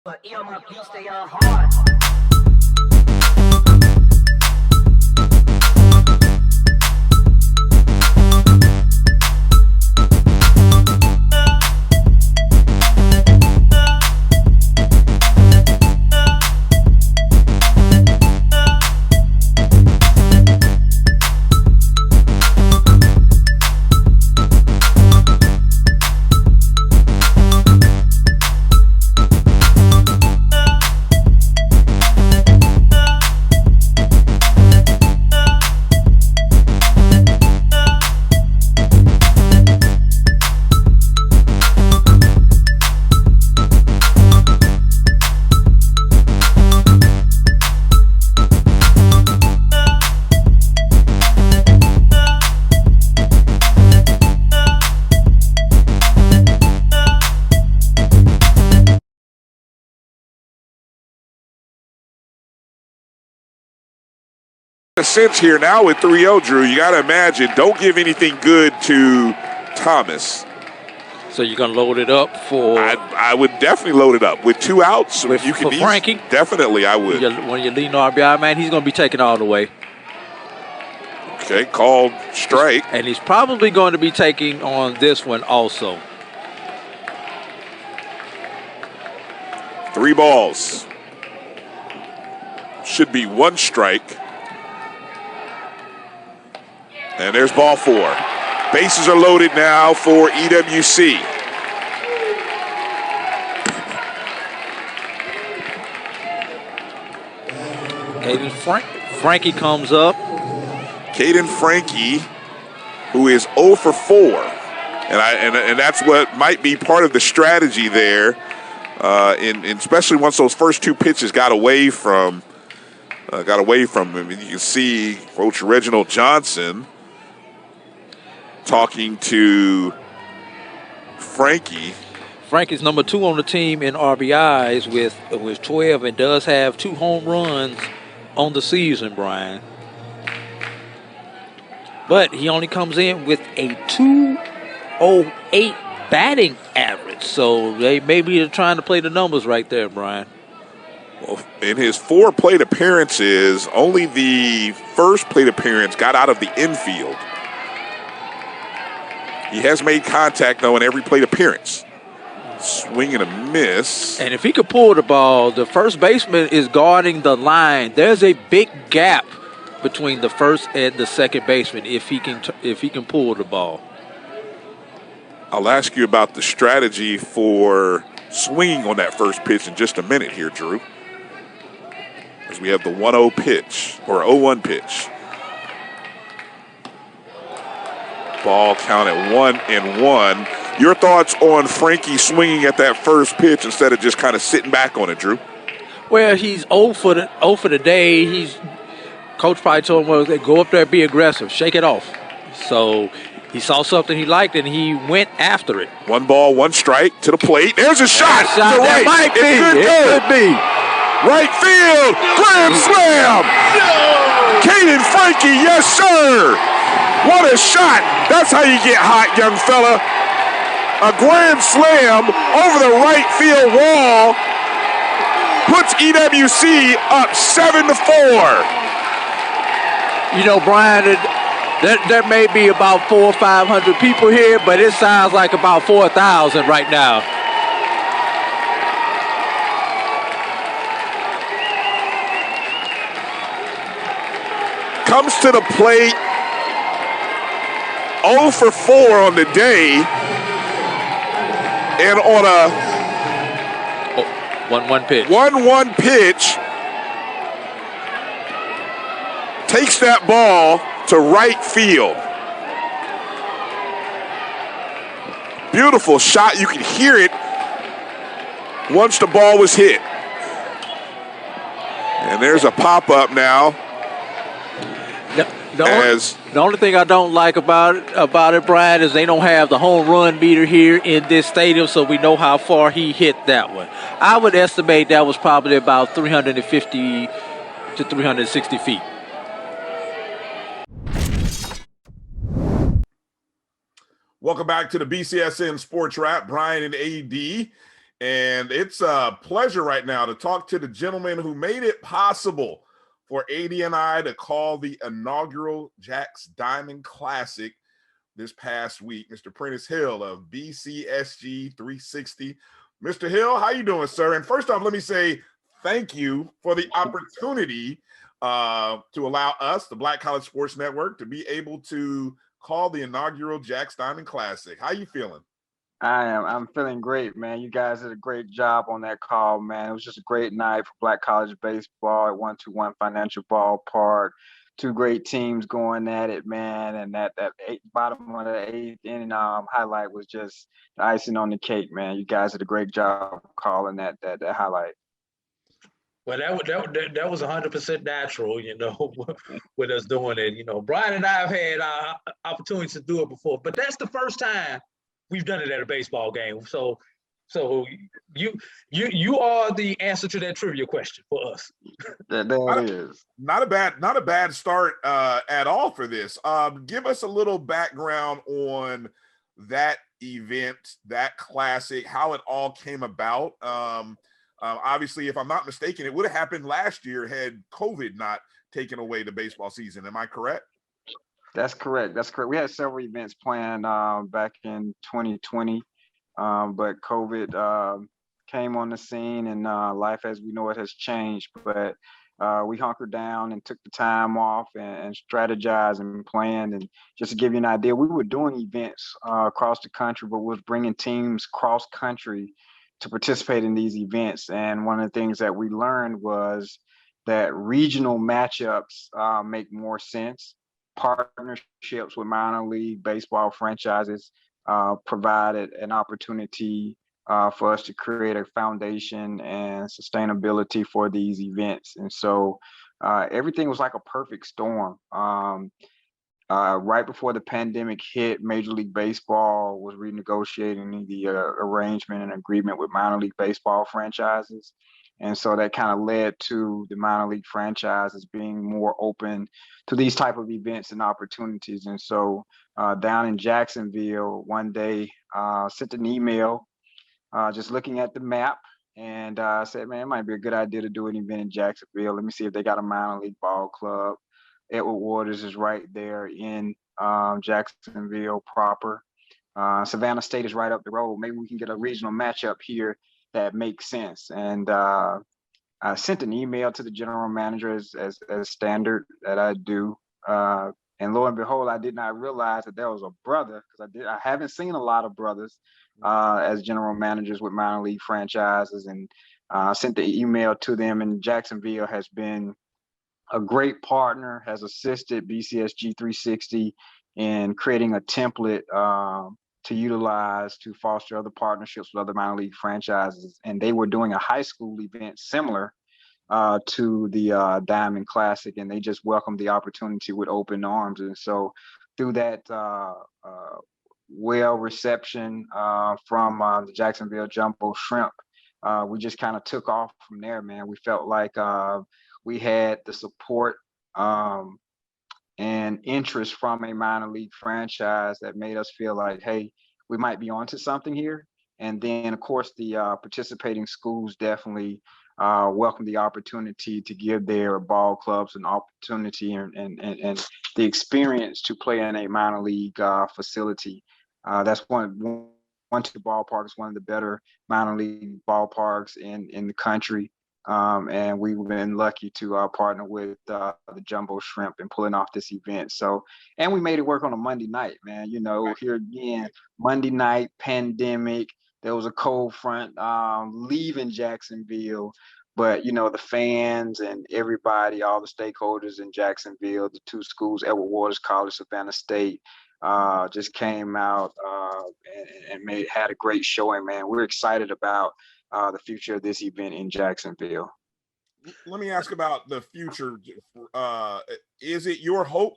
But my beats, they are hard. A sense here now with 3-0, Drew. You got to imagine, don't give anything good to Thomas. So you're going to load it up for? I would definitely load it up. With 2 outs, for Frankie? Definitely, I would. When you're leading RBI, man, he's going to be taken all the way. Okay, called strike. And he's probably going to be taking on this one also. 3 balls. Should be 1 strike. And there's ball 4. Bases are loaded now for EWC. Frankie comes up. Caden Frankie, who is 0 for 4. And that's what might be part of the strategy there, especially once those first 2 pitches got away from him. You can see Coach Reginald Johnson talking to Frankie. Frankie's number 2 on the team in RBIs with 12 and does have 2 home runs on the season, Brian. But he only comes in with a 208 batting average. So they maybe are trying to play the numbers right there, Brian. Well, in his 4 plate appearances, only the first plate appearance got out of the infield. He has made contact, though, in every plate appearance. Swing and a miss. And if he could pull the ball, the first baseman is guarding the line. There's a big gap between the first and the second baseman if he can pull the ball. I'll ask you about the strategy for swinging on that first pitch in just a minute here, Drew. As we have the 1-0 pitch, or 0-1 pitch. Ball count at 1-1. Your thoughts on Frankie swinging at that first pitch instead of just kind of sitting back on it, Drew? Well, he's 0 for the day. Coach probably told him, go up there, be aggressive, shake it off. So he saw something he liked, and he went after it. 1 ball, 1 strike to the plate. There's a shot. To right. Might be. It could be. Right field. Grand slam. Caden Frankie, yes, sir. What a shot. That's how you get hot, young fella. A grand slam over the right field wall puts EWC up 7-4. You know, Brian, there may be about 400 or 500 people here, but it sounds like about 4,000 right now. Comes to the plate, 0 for 4 on the day, and on a 1-1 pitch. 1-1 pitch, takes that ball to right field. Beautiful shot. You could hear it once the ball was hit. And there's a pop-up now. The only thing I don't like about it, Brian, is they don't have the home run meter here in this stadium, so we know how far he hit that one. I would estimate that was probably about 350 to 360 feet. Welcome back to the BCSN Sports Wrap. Bryan and A.D. And it's a pleasure right now to talk to the gentleman who made it possible for A.D and I to call the inaugural Jack's Diamond Classic this past week, Mr. Prentiss Hill of BCSG 360. Mr. Hill, how you doing, sir? And first off, let me say thank you for the opportunity to allow us, the Black College Sports Network, to be able to call the inaugural Jack's Diamond Classic. How you feeling? I'm feeling great, man. You guys did a great job on that call, man. It was just a great night for Black College baseball at 121 Financial Ballpark. Two great teams going at it, man. And that bottom of the eighth inning highlight was just the icing on the cake, man. You guys did a great job calling that highlight. Well, that was 100% natural, with us doing it. Bryan and I have had opportunities to do it before, but that's the first time we've done it at a baseball game. So you are the answer to that trivia question for us. There it is. Not a bad start at all for this. Give us a little background on that event, that classic, how it all came about. Obviously, if I'm not mistaken, it would have happened last year had COVID not taken away the baseball season. Am I correct? That's correct. We had several events planned back in 2020, but COVID came on the scene, and life as we know it has changed. But we hunkered down and took the time off and strategized and planned. And just to give you an idea, we were doing events across the country, but we was bringing teams cross country to participate in these events. And one of the things that we learned was that regional matchups make more sense. Partnerships with minor league baseball franchises provided an opportunity for us to create a foundation and sustainability for these events. And so everything was like a perfect storm. Right before the pandemic hit, Major League Baseball was renegotiating the arrangement and agreement with minor league baseball franchises. And so that kind of led to the minor league franchises being more open to these type of events and opportunities. And so down in Jacksonville, one day, sent an email just looking at the map, and I said, man, it might be a good idea to do an event in Jacksonville. Let me see if they got a minor league ball club. Edward Waters is right there in Jacksonville proper. Savannah State is right up the road. Maybe we can get a regional matchup here that makes sense. And I sent an email to the general manager as standard that I do. And lo and behold, I did not realize that there was a brother, because I haven't seen a lot of brothers as general managers with minor league franchises, and sent the email to them. And Jacksonville has been a great partner, has assisted BCSG 360 in creating a template to utilize to foster other partnerships with other minor league franchises. And they were doing a high school event similar to the Diamond Classic, and they just welcomed the opportunity with open arms. And so through that well reception from the Jacksonville Jumbo Shrimp, we just kind of took off from there, man. We felt like we had the support and interest from a minor league franchise that made us feel like, hey, we might be onto something here. And then, of course, the participating schools definitely welcome the opportunity to give their ball clubs an opportunity and the experience to play in a minor league facility. That's one ballpark is one of the better minor league ballparks in the country. And we've been lucky to partner with the Jumbo Shrimp in pulling off this event. So, and we made it work on a Monday night, man. Here again, Monday night, pandemic. There was a cold front leaving Jacksonville, but the fans and everybody, all the stakeholders in Jacksonville, the two schools, Edward Waters College, Savannah State, just came out and had a great showing, man. We're excited about the future of this event in Jacksonville. Let me ask about the future. Is it your hope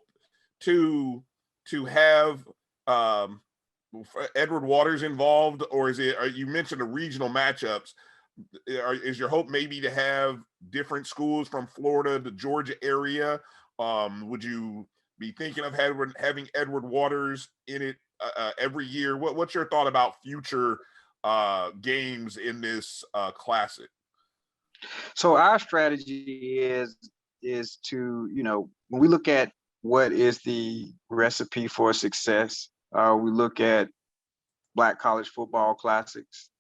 to have Edward Waters involved, or you mentioned the regional matchups? Is your hope maybe to have different schools from Florida, the Georgia area? Would you be thinking of having Edward Waters in it every year? What's your thought about future games in this classic? So our strategy is to, when we look at what is the recipe for success, we look at Black college football classics,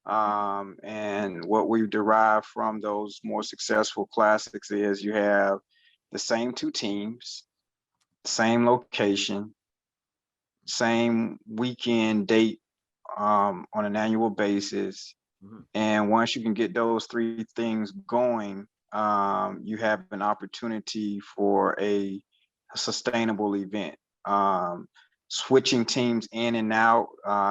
and what we derive from those more successful classics is you have the same two teams, same location, same weekend date, on an annual basis. And once you can get those three things going, you have an opportunity for a sustainable event. Switching teams in and out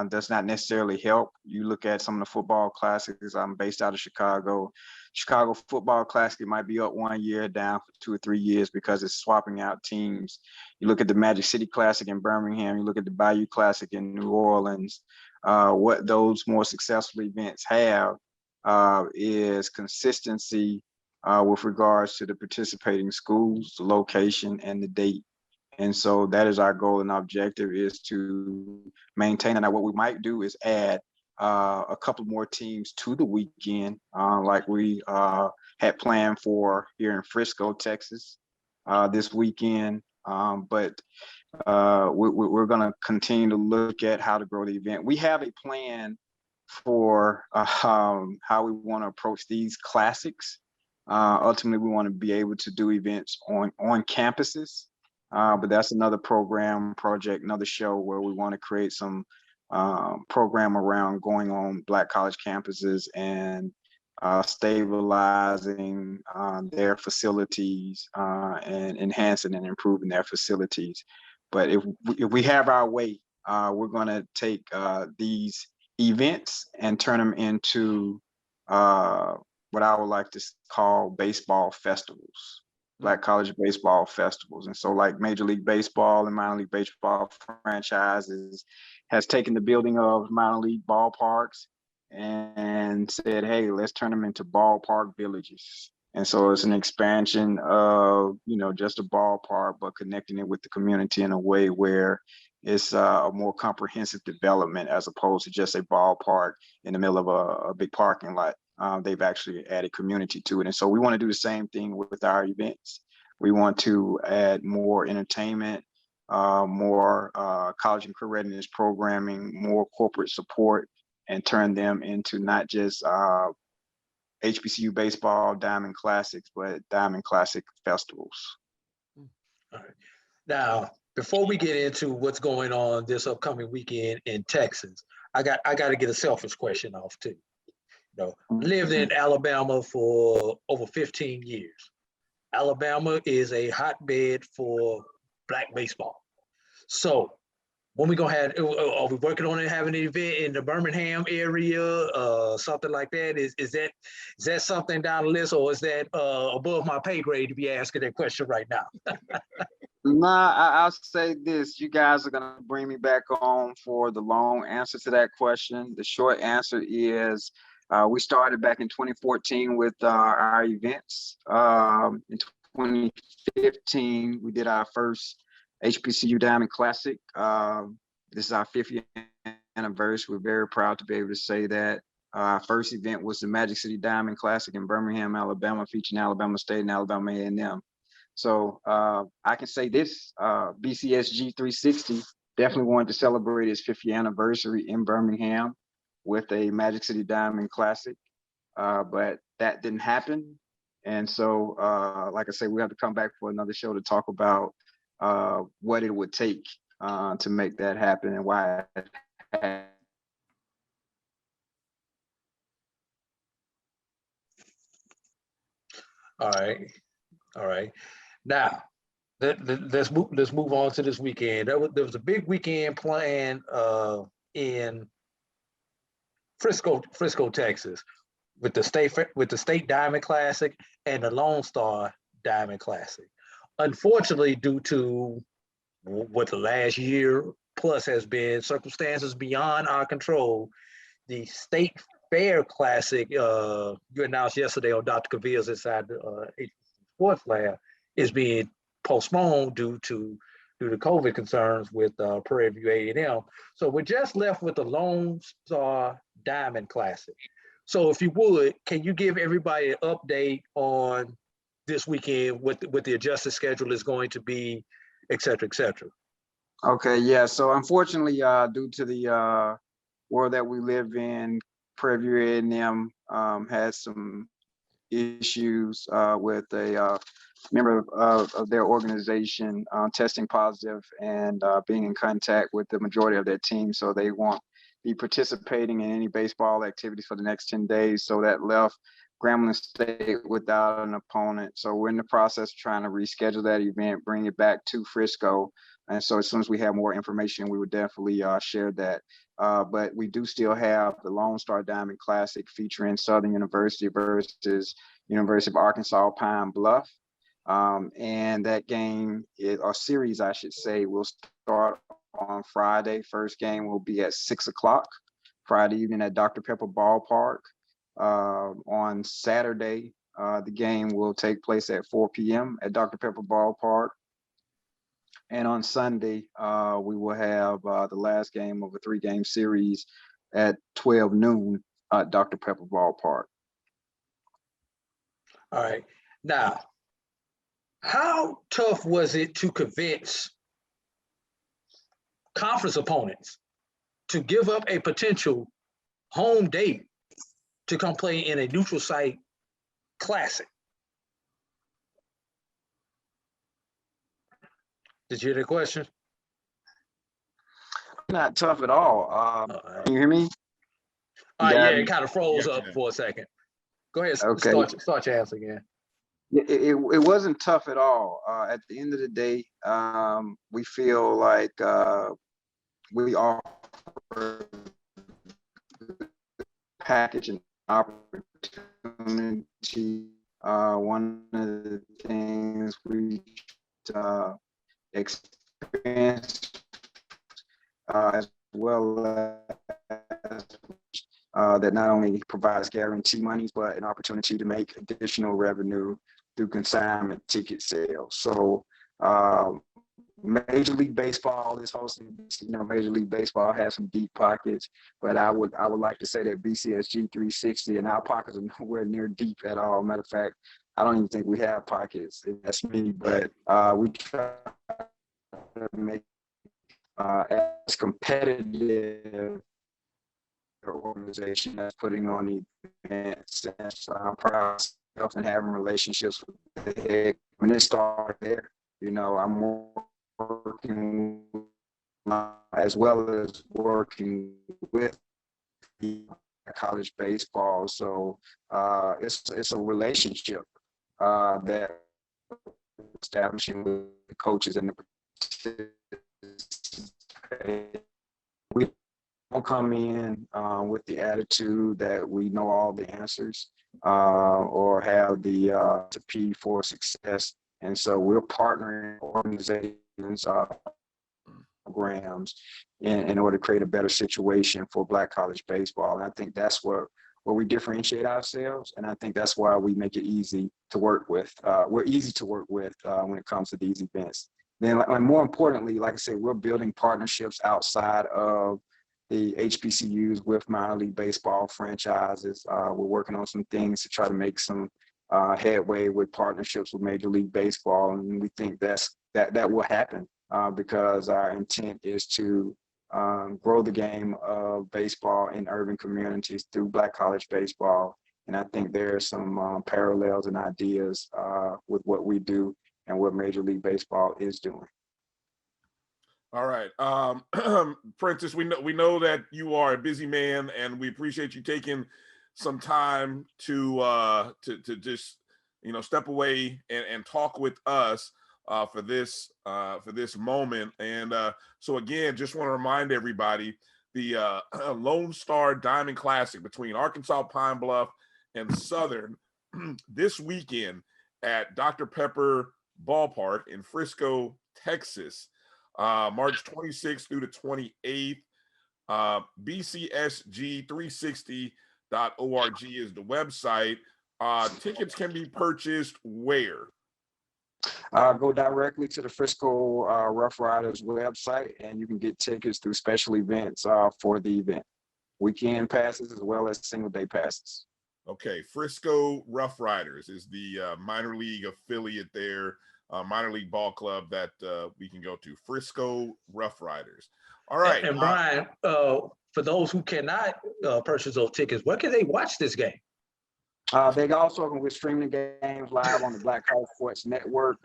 does not necessarily help. You look at some of the football classics. I'm based out of Chicago. Chicago Football Classic, it might be up 1 year, down for 2 or 3 years because it's swapping out teams. You look at the Magic City Classic in Birmingham. You look at the Bayou Classic in New Orleans. What those more successful events have is consistency with regards to the participating schools, the location, and the date. And so that is our goal and objective, is to maintain. And what we might do is add a couple more teams to the weekend, like we had planned for here in Frisco, Texas, this weekend. But we're going to continue to look at how to grow the event. We have a plan for how we want to approach these classics. Ultimately, we want to be able to do events on campuses. But that's another project, another show where we want to create some program around going on Black college campuses and stabilizing their facilities and enhancing and improving their facilities. But if we have our way, we're going to take these events and turn them into what I would like to call baseball festivals. Black college baseball festivals. And so like Major League Baseball and minor league baseball franchises has taken the building of minor league ballparks and said, hey, let's turn them into ballpark villages. And so it's an expansion of, just a ballpark, but connecting it with the community in a way where it's a more comprehensive development as opposed to just a ballpark in the middle of a big parking lot. They've actually added community to it. And so we want to do the same thing with our events. We want to add more entertainment, more college and career readiness programming, more corporate support, and turn them into not just HBCU Baseball Diamond Classics, but Diamond Classic festivals. All right. Now, before we get into what's going on this upcoming weekend in Texas, I got to get a selfish question off too. Lived in Alabama for over 15 years. Alabama is a hotbed for Black baseball. So when we gonna have, are we working on having an event in the Birmingham area, something like that? Is that something down the list, or is that above my pay grade to be asking that question right now? Nah, I'll say this. You guys are going to bring me back on for the long answer to that question. The short answer is we started back in 2014 with our events. In 2015, we did our first HBCU Diamond Classic. This is our 5th year anniversary. We're very proud to be able to say that. Our first event was the Magic City Diamond Classic in Birmingham, Alabama, featuring Alabama State and Alabama A&M. So I can say this, BCSG 360 definitely wanted to celebrate its 5th year anniversary in Birmingham with a Magic City Diamond Classic, but that didn't happen. And so, like I said, we have to come back for another show to talk about what it would take to make that happen and why it happened. All right. Now, let's move on to this weekend. There was a big weekend planned in Frisco, Texas, with the state Diamond Classic and the Lone Star Diamond Classic. Unfortunately, due to what the last year plus has been, circumstances beyond our control, the State Fair Classic, you announced yesterday on Dr. Cavil's Inside the HBCU Sports Lab, is being postponed due to due to COVID concerns with Prairie View A&M. So we're just left with the Lone Star Diamond Classic. So if you would, can you give everybody an update on this weekend, what the adjusted schedule is going to be, et cetera, et cetera? Okay, yeah. So unfortunately, due to the world that we live in, Prairie View A&M had some issues with a member of their organization testing positive and being in contact with the majority of their team. So they won't be participating in any baseball activities for the next 10 days. So that left Grambling State without an opponent. So we're in the process of trying to reschedule that event, bring it back to Frisco. And so as soon as we have more information, we would definitely share that. But we do still have the Lone Star Diamond Classic featuring Southern University versus University of Arkansas Pine Bluff. And that game, or series, I should say, will start on Friday. First game will be at 6 o'clock Friday evening at Dr. Pepper Ballpark. On Saturday, the game will take place at 4 p.m. at Dr. Pepper Ballpark. And on Sunday, we will have the last game of a 3-game series at 12 noon at Dr. Pepper Ballpark. All right. Now, how tough was it to convince conference opponents to give up a potential home date to come play in a neutral site classic? Did you hear the question? Not tough at all. Right. Can you hear me? Yeah, it kind of froze up for a second. Go ahead, okay. Start your answer again. It wasn't tough at all. At the end of the day, we feel like we offer package and opportunity. One of the things we experience as well as that not only provides guarantee monies, but an opportunity to make additional revenue through consignment ticket sales. So Major League Baseball is hosting, Major League Baseball has some deep pockets, but I would like to say that BCSG 360 and our pockets are nowhere near deep at all. Matter of fact, I don't even think we have pockets. That's me, but we try to make as competitive organization that's putting on the events. And so I'm proud of myself and having relationships with the head. When it started there, I'm working as well as working with college baseball. So it's a relationship that establishing with the coaches and the we don't come in with the attitude that we know all the answers or have the recipe for success. And so we're partnering organizations, programs in order to create a better situation for Black college baseball. And I think that's where we differentiate ourselves. And I think that's why we make it easy to work with. We're easy to work with when it comes to these events. Then, and more importantly, like I said, we're building partnerships outside of the HBCUs with minor league baseball franchises. We're working on some things to try to make some headway with partnerships with Major League Baseball, and we think that will happen because our intent is to grow the game of baseball in urban communities through Black college baseball. And I think there are some parallels and ideas with what we do and what Major League Baseball is doing. All right, Prentiss, we know that you are a busy man, and we appreciate you taking some time to just step away and talk with us for this moment. And so again, just want to remind everybody the Lone Star Diamond Classic between Arkansas Pine Bluff and Southern this weekend at Dr. Pepper Ballpark in Frisco, Texas, March 26th through the 28th. BCSG360.org is the website. Tickets can be purchased where? Go directly to the Frisco Rough Riders website, and you can get tickets through special events for the event. Weekend passes as well as single day passes. Okay, Frisco Rough Riders is the minor league affiliate there, minor league ball club that we can go to. Frisco Rough Riders. All right. And Bryan, for those who cannot purchase those tickets, where can they watch this game? They also can streaming games live on the Black College Sports Network.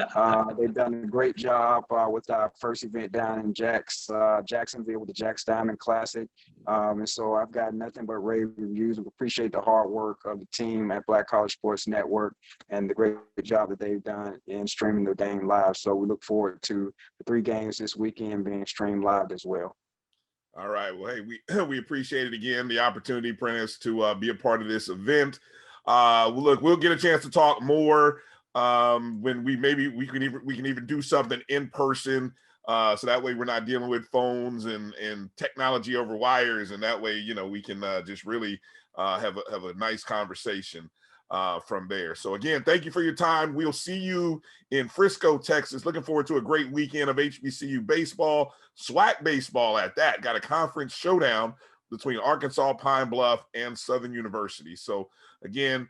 They've done a great job with our first event down in Jacksonville with the Jax Diamond Classic. And so I've got nothing but rave reviews. We appreciate the hard work of the team at Black College Sports Network and the great job that they've done in streaming the game live. So we look forward to the 3 games this weekend being streamed live as well. All right. Well, hey, we appreciate it again, the opportunity, Prentiss, to be a part of this event. Look, we'll get a chance to talk more when we can even do something in person, so that way we're not dealing with phones and technology over wires, and that way we can just really have a nice conversation from there. So again, thank you for your time. We'll see you in Frisco, Texas. Looking forward to a great weekend of HBCU baseball, SWAC baseball at that. Got a conference showdown between Arkansas, Pine Bluff, and Southern University. So again,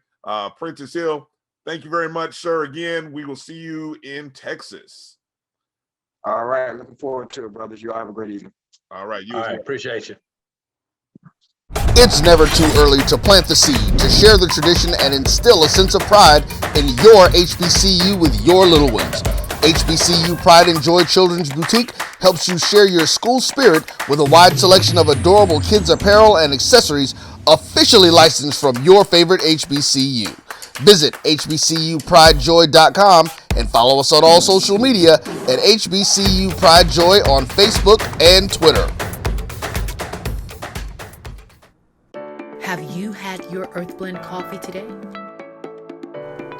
Prentiss Hill, thank you very much, sir. Again, we will see you in Texas. All right. Looking forward to it, brothers. You all have a great evening. All right. All right. Appreciate you. It's never too early to plant the seed, to share the tradition, and instill a sense of pride in your HBCU with your little ones. HBCU Pride and Joy Children's Boutique helps you share your school spirit with a wide selection of adorable kids apparel and accessories officially licensed from your favorite HBCU. Visit hbcupridejoy.com and follow us on all social media at HBCU Pride Joy on Facebook and Twitter. Have you had your Earthblend coffee today?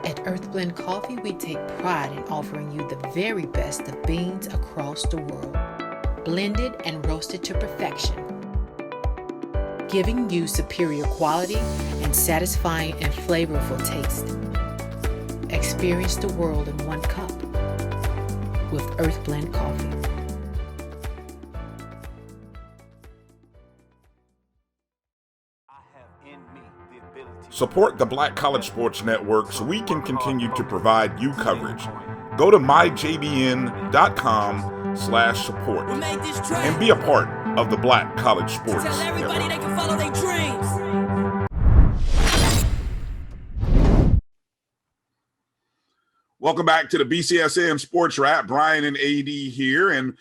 At Earthblend Coffee, we take pride in offering you the very best of beans across the world, blended and roasted to perfection, giving you superior quality and satisfying and flavorful taste. Experience the world in one cup with Earthblend Coffee. Support the Black College Sports Network so we can continue to provide you coverage. Go to myjbn.com/support and be a part of the Black College Sports Tell everybody Network. they can follow their dreams. Welcome back to the BCSN SportsWrap. Bryan and A.D. here, and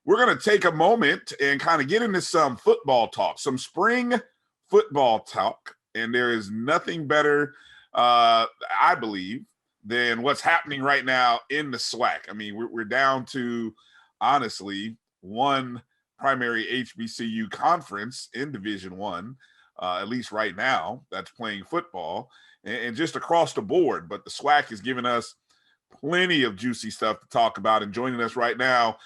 we're going to take a moment and kind of get into some football talk, some spring football talk. And there is nothing better, I believe, than what's happening right now in the SWAC. I mean, we're down to, honestly, one primary HBCU conference in Division I, at least right now, that's playing football, and just across the board. But the SWAC has given us plenty of juicy stuff to talk about. And joining us right now,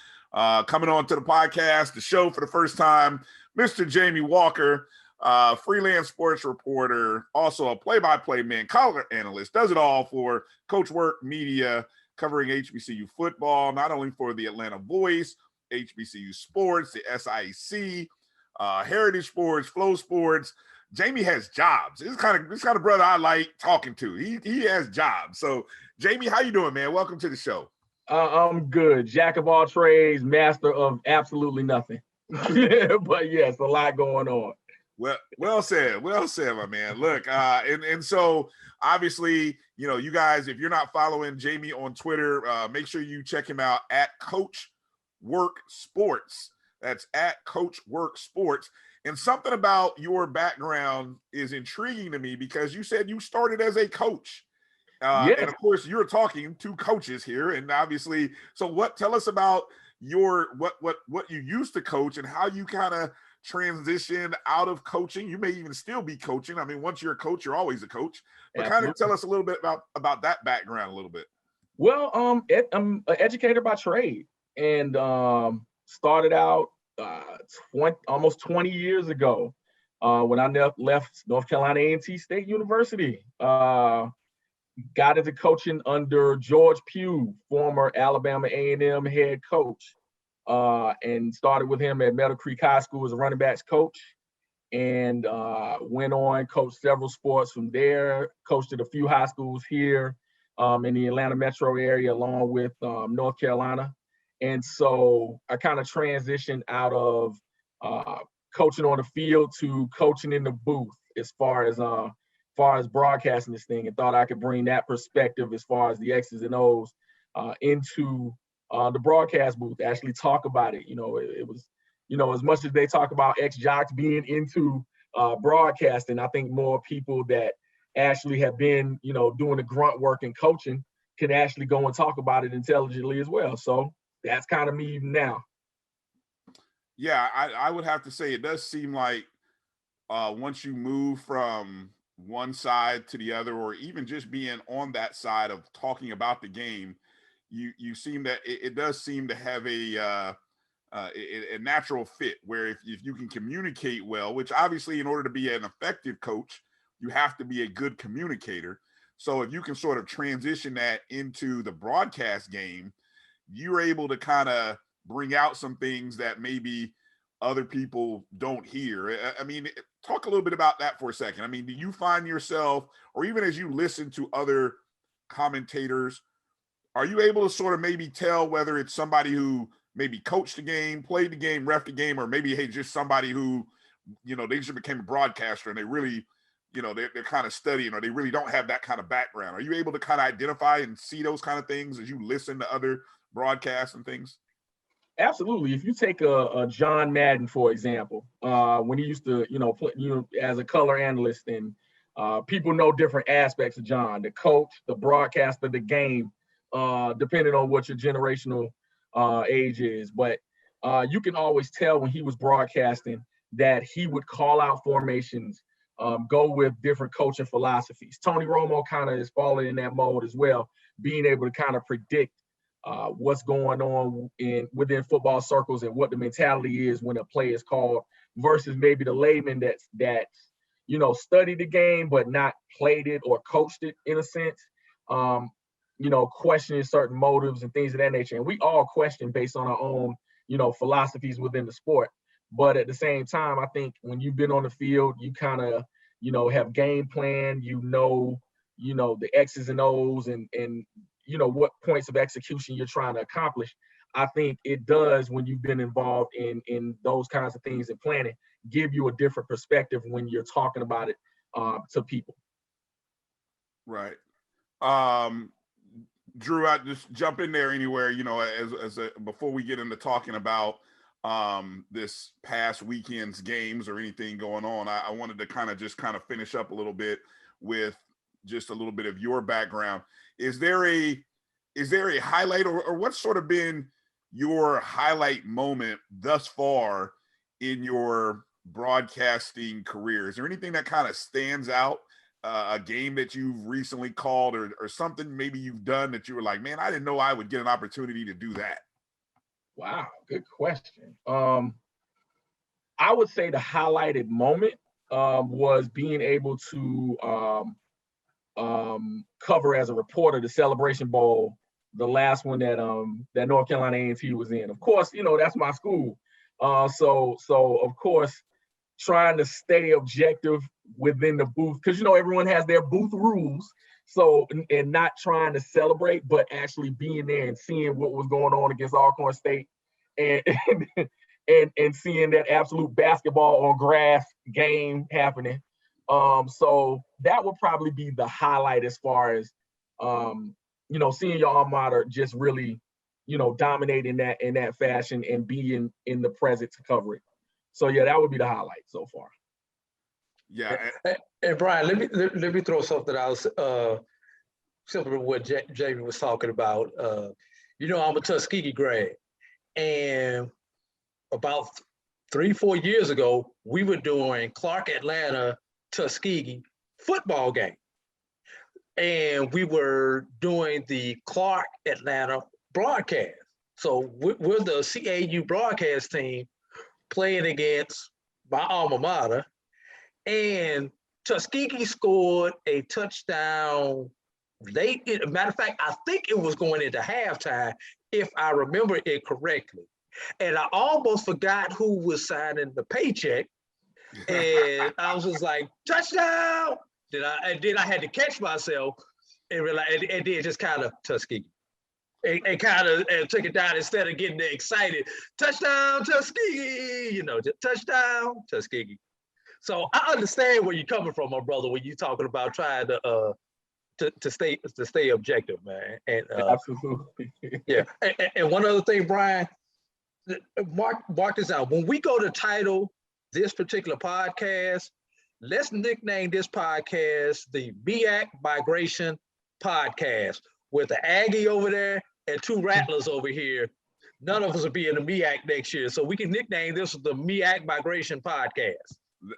coming on to the podcast, the show for the first time, Mr. Jamie Walker. Freelance sports reporter, also a play-by-play man, color analyst, does it all for CoachWork Media, covering HBCU football, not only for the Atlanta Voice, HBCU Sports, the SIAC, Heritage Sports, Flow Sports. Jamie has jobs. This kind of brother I like talking to. He has jobs. So, Jamie, how you doing, man? Welcome to the show. I'm good. Jack of all trades, master of absolutely nothing. But yes, a lot going on. Well said, my man. Look, and so obviously, you guys, if you're not following Jamie on Twitter, make sure you check him out at CoachWork Sports. That's at CoachWork Sports. And something about your background is intriguing to me because you said you started as a coach. Yes. And of course, you're talking to coaches here, and obviously, so tell us about what you used to coach and how you kind of transition out of coaching. You may even still be coaching. I mean, once you're a coach, you're always a coach. But kind of tell us a little bit about that background a little bit. Well, I'm an educator by trade, and started out almost 20 years ago when I left North Carolina A&T State University. got into coaching under George Pugh, former Alabama A&M head coach, and started with him at Meadow Creek High School as a running backs coach, and went on, coached several sports from there, coached at a few high schools here in the Atlanta metro area, along with North Carolina. And so I kind of transitioned out of coaching on the field to coaching in the booth as far as broadcasting this thing, and thought I could bring that perspective as far as the X's and O's into the broadcast booth, actually talk about it. It was, as much as they talk about ex-jocks being into broadcasting, I think more people that actually have been, doing the grunt work and coaching can actually go and talk about it intelligently as well. So that's kind of me now. Yeah, I would have to say it does seem like once you move from one side to the other, or even just being on that side of talking about the game, you seem that it does seem to have a natural fit where if you can communicate well, which obviously in order to be an effective coach, you have to be a good communicator. So if you can sort of transition that into the broadcast game, you're able to kind of bring out some things that maybe other people don't hear. I mean, talk a little bit about that for a second. I mean, do you find yourself, or even as you listen to other commentators, are you able to sort of maybe tell whether it's somebody who maybe coached the game, played the game, ref the game, or maybe, hey, just somebody who, they just became a broadcaster and they really, they're kind of studying, or they really don't have that kind of background? Are you able to kind of identify and see those kind of things as you listen to other broadcasts and things? Absolutely. If you take a John Madden, for example, when he used to, play, as a color analyst, and people know different aspects of John, the coach, the broadcaster, the game, depending on what your generational age is. But you can always tell when he was broadcasting that he would call out formations, go with different coaching philosophies. Tony Romo kind of is falling in that mode as well, being able to kind of predict what's going on within football circles and what the mentality is when a play is called, versus maybe the layman that's studied the game but not played it or coached it in a sense. Questioning certain motives and things of that nature. And we all question based on our own, philosophies within the sport. But at the same time, I think when you've been on the field, you kind of, have game plan, the X's and O's and what points of execution you're trying to accomplish. I think it does, when you've been involved in those kinds of things and planning, give you a different perspective when you're talking about it to people. Right. Drew, I just jump in there anywhere, before we get into talking about this past weekend's games or anything going on. I wanted to kind of finish up a little bit with just a little bit of your background. Is there a highlight, or what's sort of been your highlight moment thus far in your broadcasting career? Is there anything that kind of stands out, a game that you've recently called, or something maybe you've done that you were like, man, I didn't know I would get an opportunity to do that? Wow, good question. I would say the highlighted moment was being able to cover as a reporter the Celebration Bowl, the last one that North Carolina A&T was in. Of course, that's my school. So of course, trying to stay objective within the booth, because everyone has their booth rules. So, and not trying to celebrate, but actually being there and seeing what was going on against Alcorn State, and seeing that absolute basketball on grass game happening. So that would probably be the highlight as far as seeing your alma mater just really, dominate in that fashion and being in the present to cover it. So yeah, that would be the highlight so far. Yeah. And Bryan, let me throw something else. Similar to what Jamie was talking about. I'm a Tuskegee grad, and about 3-4 years ago, we were doing Clark Atlanta Tuskegee football game, and we were doing the Clark Atlanta broadcast. So we're the CAU broadcast team playing against my alma mater, and Tuskegee scored a touchdown Matter of fact, I think it was going into halftime, if I remember it correctly. And I almost forgot who was signing the paycheck. And I was just like, touchdown. Then I had to catch myself and realize, and then just kind of Tuskegee. And kind of took it down instead of getting excited. Touchdown, Tuskegee, you know, just touchdown, Tuskegee. So I understand where you're coming from, my brother, when you're talking about trying to stay objective, man. And Absolutely. yeah. And one other thing, Bryan, mark this out. When we go to title this particular podcast, let's nickname this podcast the MEAC Migration Podcast. With the Aggie over there and two Rattlers over here, none of us will be in the MEAC next year. So we can nickname this the MEAC Migration Podcast.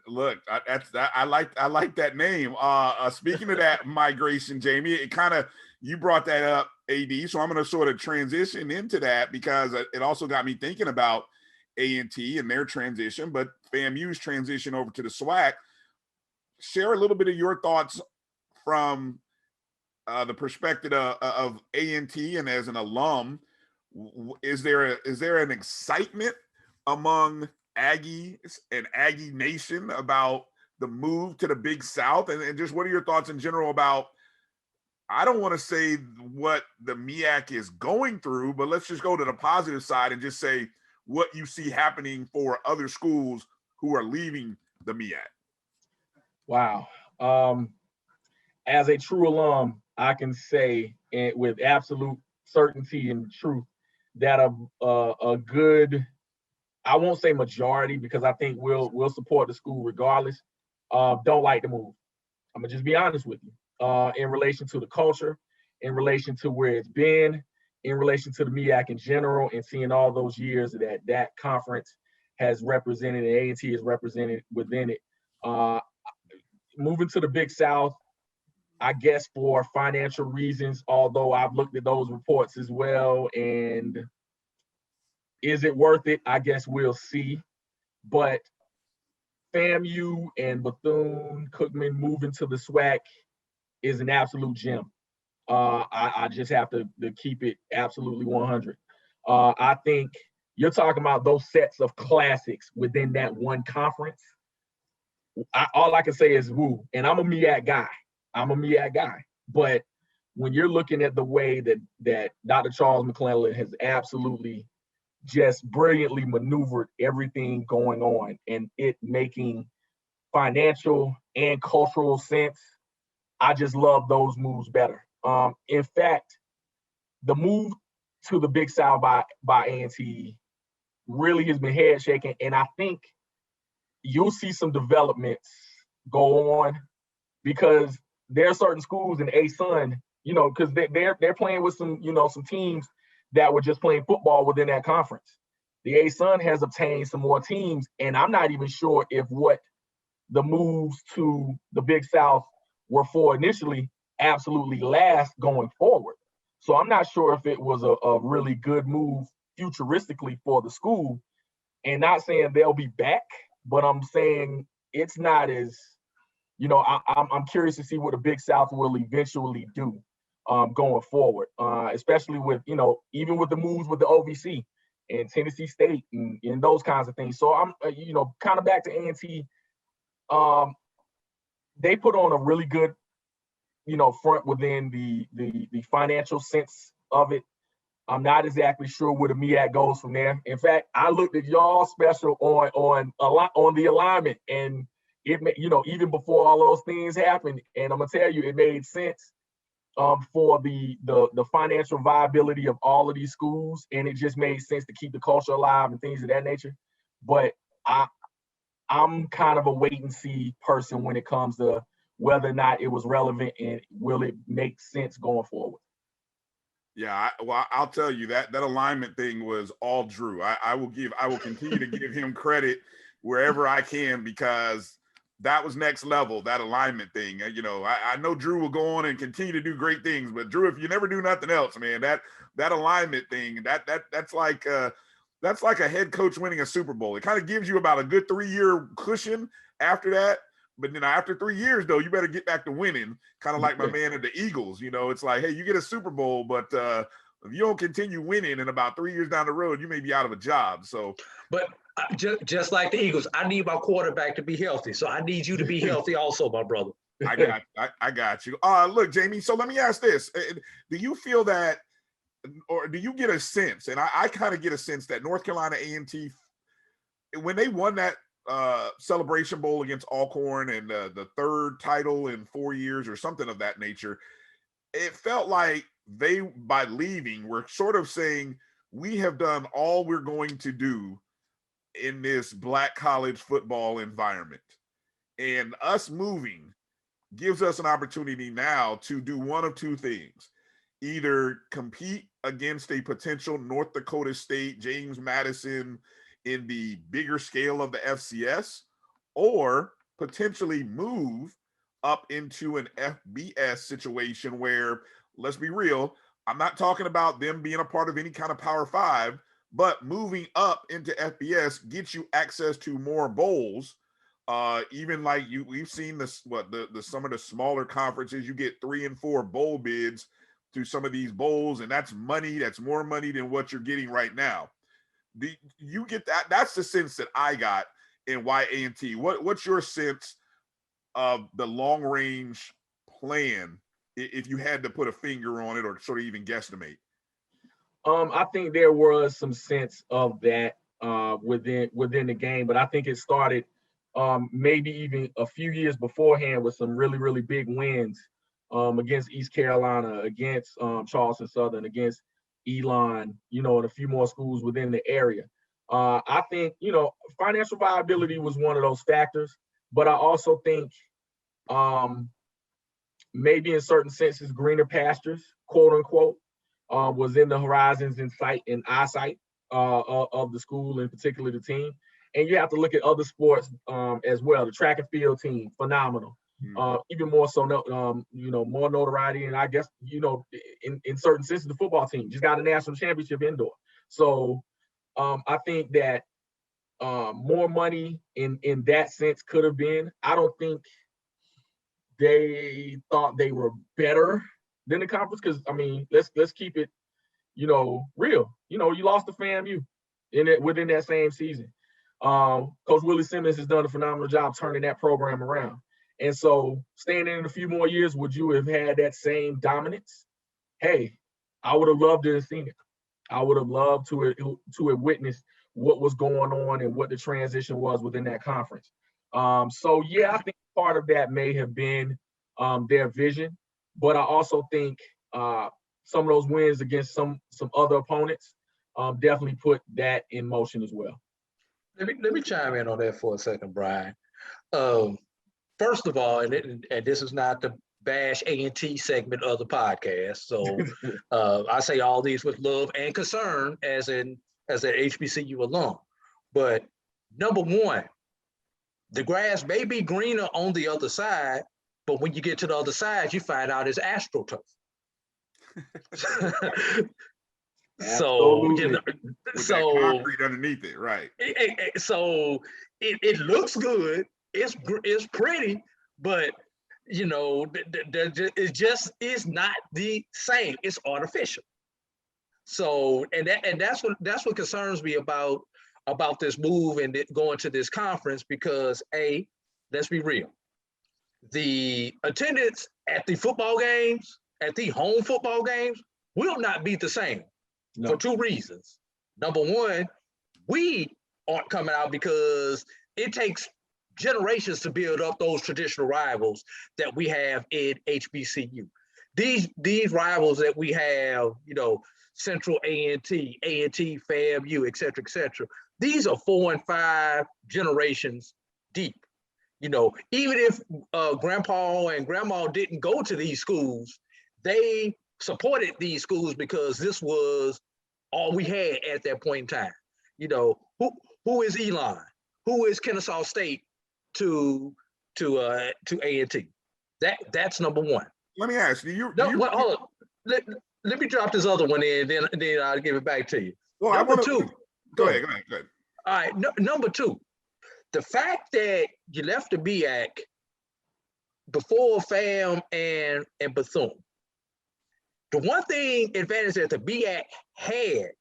Look, I like that name. Speaking of that migration, Jamie, it kind of, you brought that up, AD. So I'm going to sort of transition into that because it also got me thinking about A&T and their transition, but FAMU's transition over to the SWAC. Share a little bit of your thoughts from the perspective of A&T and as an alum. Is there an excitement among Aggies and Aggie Nation about the move to the Big South? And just what are your thoughts in general about, I don't want to say what the MEAC is going through, but let's just go to the positive side and just say what you see happening for other schools who are leaving the MEAC. Wow. As a true alum, I can say with absolute certainty and truth that a good, I won't say majority because I think we'll support the school regardless, don't like the move. I'm gonna just be honest with you. In relation to the culture, in relation to where it's been, in relation to the MEAC in general, and seeing all those years that conference has represented and A&T is represented within it. Moving to the Big South, I guess for financial reasons, although I've looked at those reports as well, and is it worth it? I guess we'll see. But FAMU and Bethune-Cookman moving to the SWAC is an absolute gem. I just have to keep it absolutely 100. I think you're talking about those sets of classics within that one conference. All I can say is woo, and I'm a MEAC guy. But when you're looking at the way that Dr. Charles McClellan has absolutely just brilliantly maneuvered everything going on and it making financial and cultural sense, I just love those moves better. In fact, the move to the Big South by A&T really has been head shaking, and I think you'll see some developments go on because there are certain schools in A-Sun, you know, because they're playing with some teams that were just playing football within that conference. The A-Sun has obtained some more teams, and I'm not even sure if what the moves to the Big South were for initially absolutely last going forward. So I'm not sure if it was a really good move futuristically for the school, and not saying they'll be back, but I'm saying it's not as, I'm curious to see what the Big South will eventually do going forward, especially with, even with the moves with the OVC and Tennessee State and those kinds of things. So I'm, kind of back to A&T. They put on a really good, front within the financial sense of it. I'm not exactly sure where the MEAC goes from there. In fact, I looked at y'all special on the alignment, and it, even before all those things happened, and I'm gonna tell you, it made sense for the financial viability of all of these schools, and it just made sense to keep the culture alive and things of that nature. But I'm kind of a wait and see person when it comes to whether or not it was relevant and will it make sense going forward. Yeah, I'll tell you that alignment thing was all Drew. I will continue to give him credit wherever I can, because that was next level, that alignment thing. I know Drew will go on and continue to do great things, but Drew, if you never do nothing else, man, that alignment thing, that's like a head coach winning a Super Bowl. It kind of gives you about a good 3-year cushion after that. But then after 3 years, though, you better get back to winning. Kind of like my man at the Eagles. You know, it's like, hey, you get a Super Bowl, but if you don't continue winning, in about 3 years down the road, you may be out of a job. So, but just like the Eagles, I need my quarterback to be healthy. So I need you to be healthy also, my brother. I got you. Look, Jamie. So let me ask this: do you feel that, or do you get a sense? And I kind of get a sense that North Carolina A&T, when they won that Celebration Bowl against Alcorn and the third title in 4 years or something of that nature, it felt like they, by leaving, were sort of saying, we have done all we're going to do in this black college football environment, and us moving gives us an opportunity now to do one of two things: either compete against a potential North Dakota State, James Madison in the bigger scale of the FCS, or potentially move up into an FBS situation where, let's be real, I'm not talking about them being a part of any kind of Power 5, but moving up into FBS gets you access to more bowls. Even like we've seen this, some of the smaller conferences, you get 3 and 4 bowl bids through some of these bowls, and that's money. That's more money than what you're getting right now. Do you get that? That's the sense that I got in why A&T. What's your sense of the long range plan, if you had to put a finger on it or sort of even guesstimate? I think there was some sense of that within the game, but I think it started maybe even a few years beforehand with some really, really big wins against East Carolina, against Charleston Southern, against Elon, and a few more schools within the area. I think, financial viability was one of those factors, but I also think maybe in certain senses, greener pastures, quote unquote, was in the horizons and sight and eyesight of the school, and particularly the team. And you have to look at other sports as well. The track and field team, phenomenal. Even more so, more notoriety. And I guess, in certain senses, the football team just got a national championship indoor. So I think that more money in that sense could have been. I don't think they thought they were better than the conference, because let's keep it, real. You lost to FAMU within that same season. Coach Willie Simmons has done a phenomenal job turning that program around. And so staying in a few more years, would you have had that same dominance? Hey, I would have loved to have seen it. I would have loved to have witnessed what was going on and what the transition was within that conference. So yeah, I think part of that may have been their vision, but I also think some of those wins against some other opponents definitely put that in motion as well. Let me chime in on that for a second, Brian. First of all, and this is not the bash A&T segment of the podcast, so I say all these with love and concern as an HBCU alum. But number one, the grass may be greener on the other side, but when you get to the other side, you find out it's AstroTurf. So, with that concrete underneath it, right? So it looks good. It's pretty, but it just is not the same. It's artificial. So and that's what concerns me about this move and going to this conference, because let's be real, the attendance at the football games, at the home football games, will not be the same. No. For two reasons. Number one, we aren't coming out because it takes generations to build up those traditional rivals that we have in HBCU. These rivals that we have, Central A&T, FAMU, et cetera, these are 4 and 5 generations deep. Even if grandpa and grandma didn't go to these schools, they supported these schools because this was all we had at that point in time. Who is Elon? Who is Kennesaw State to A&T? That's number one. Let me ask you. Hold on. Let me drop this other one in, then I'll give it back to you. Well, number two. Go ahead. All right. Number two, the fact that you left the MEAC before FAM and Bethune. The one thing advantage that the MEAC had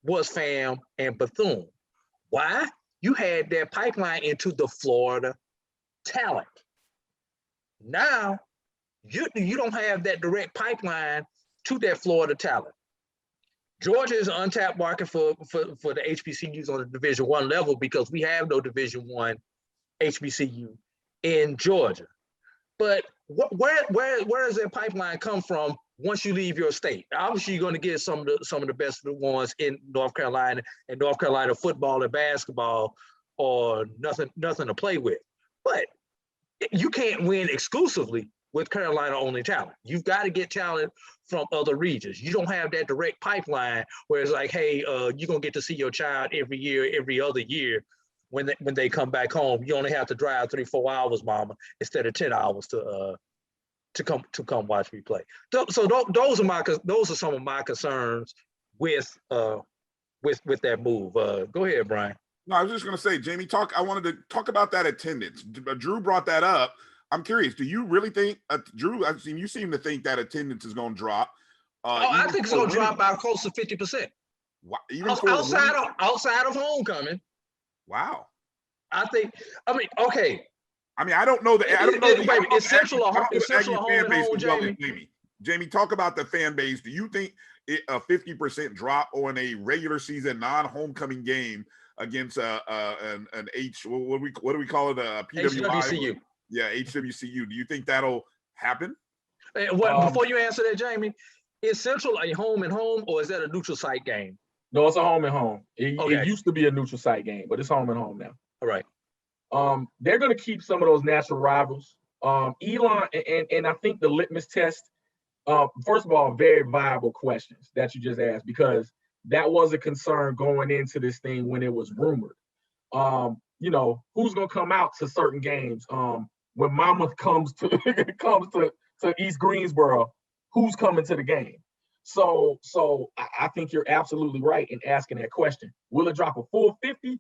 was FAM and Bethune. Why? You had that pipeline into the Florida talent. Now, you don't have that direct pipeline to that Florida talent. Georgia is an untapped market for the HBCUs on the Division I level because we have no Division I HBCU in Georgia. But where does that pipeline come from once you leave your state? Obviously, you're going to get some of the best ones in North Carolina, and North Carolina football and basketball are nothing to play with. But you can't win exclusively with Carolina only talent. You've got to get talent from other regions. You don't have that direct pipeline where it's like, hey, you're gonna get to see your child every year, every other year when they come back home. You only have to drive 3-4 hours, mama, instead of 10 hours to come watch me play. So those are some of my concerns with that move. Go ahead, Brian. No, I was just going to say, Jamie, I wanted to talk about that attendance. Drew brought that up. I'm curious, do you really think, Drew, you seem to think that attendance is going to drop. I think it's going to drop by close to 50%. Wow. Even outside of homecoming. Wow. Okay. I don't know the essential home and home, Jamie. Jamie, talk about the fan base. Do you think a 50% drop on a regular season non-homecoming game against an what do we call it? A PWI? HBCU. Yeah, HBCU. Do you think that'll happen? Before you answer that, Jamie, is Central a home and home, or is that a neutral site game? No, it's a home and home. It used to be a neutral site game, but it's home and home now. All right. They're going to keep some of those natural rivals. Elon, and I think the litmus test, first of all, very viable questions that you just asked, because that was a concern going into this thing when it was rumored. Who's going to come out to certain games? When Mama comes to East Greensboro, who's coming to the game? So I think you're absolutely right in asking that question. Will it drop a full 50?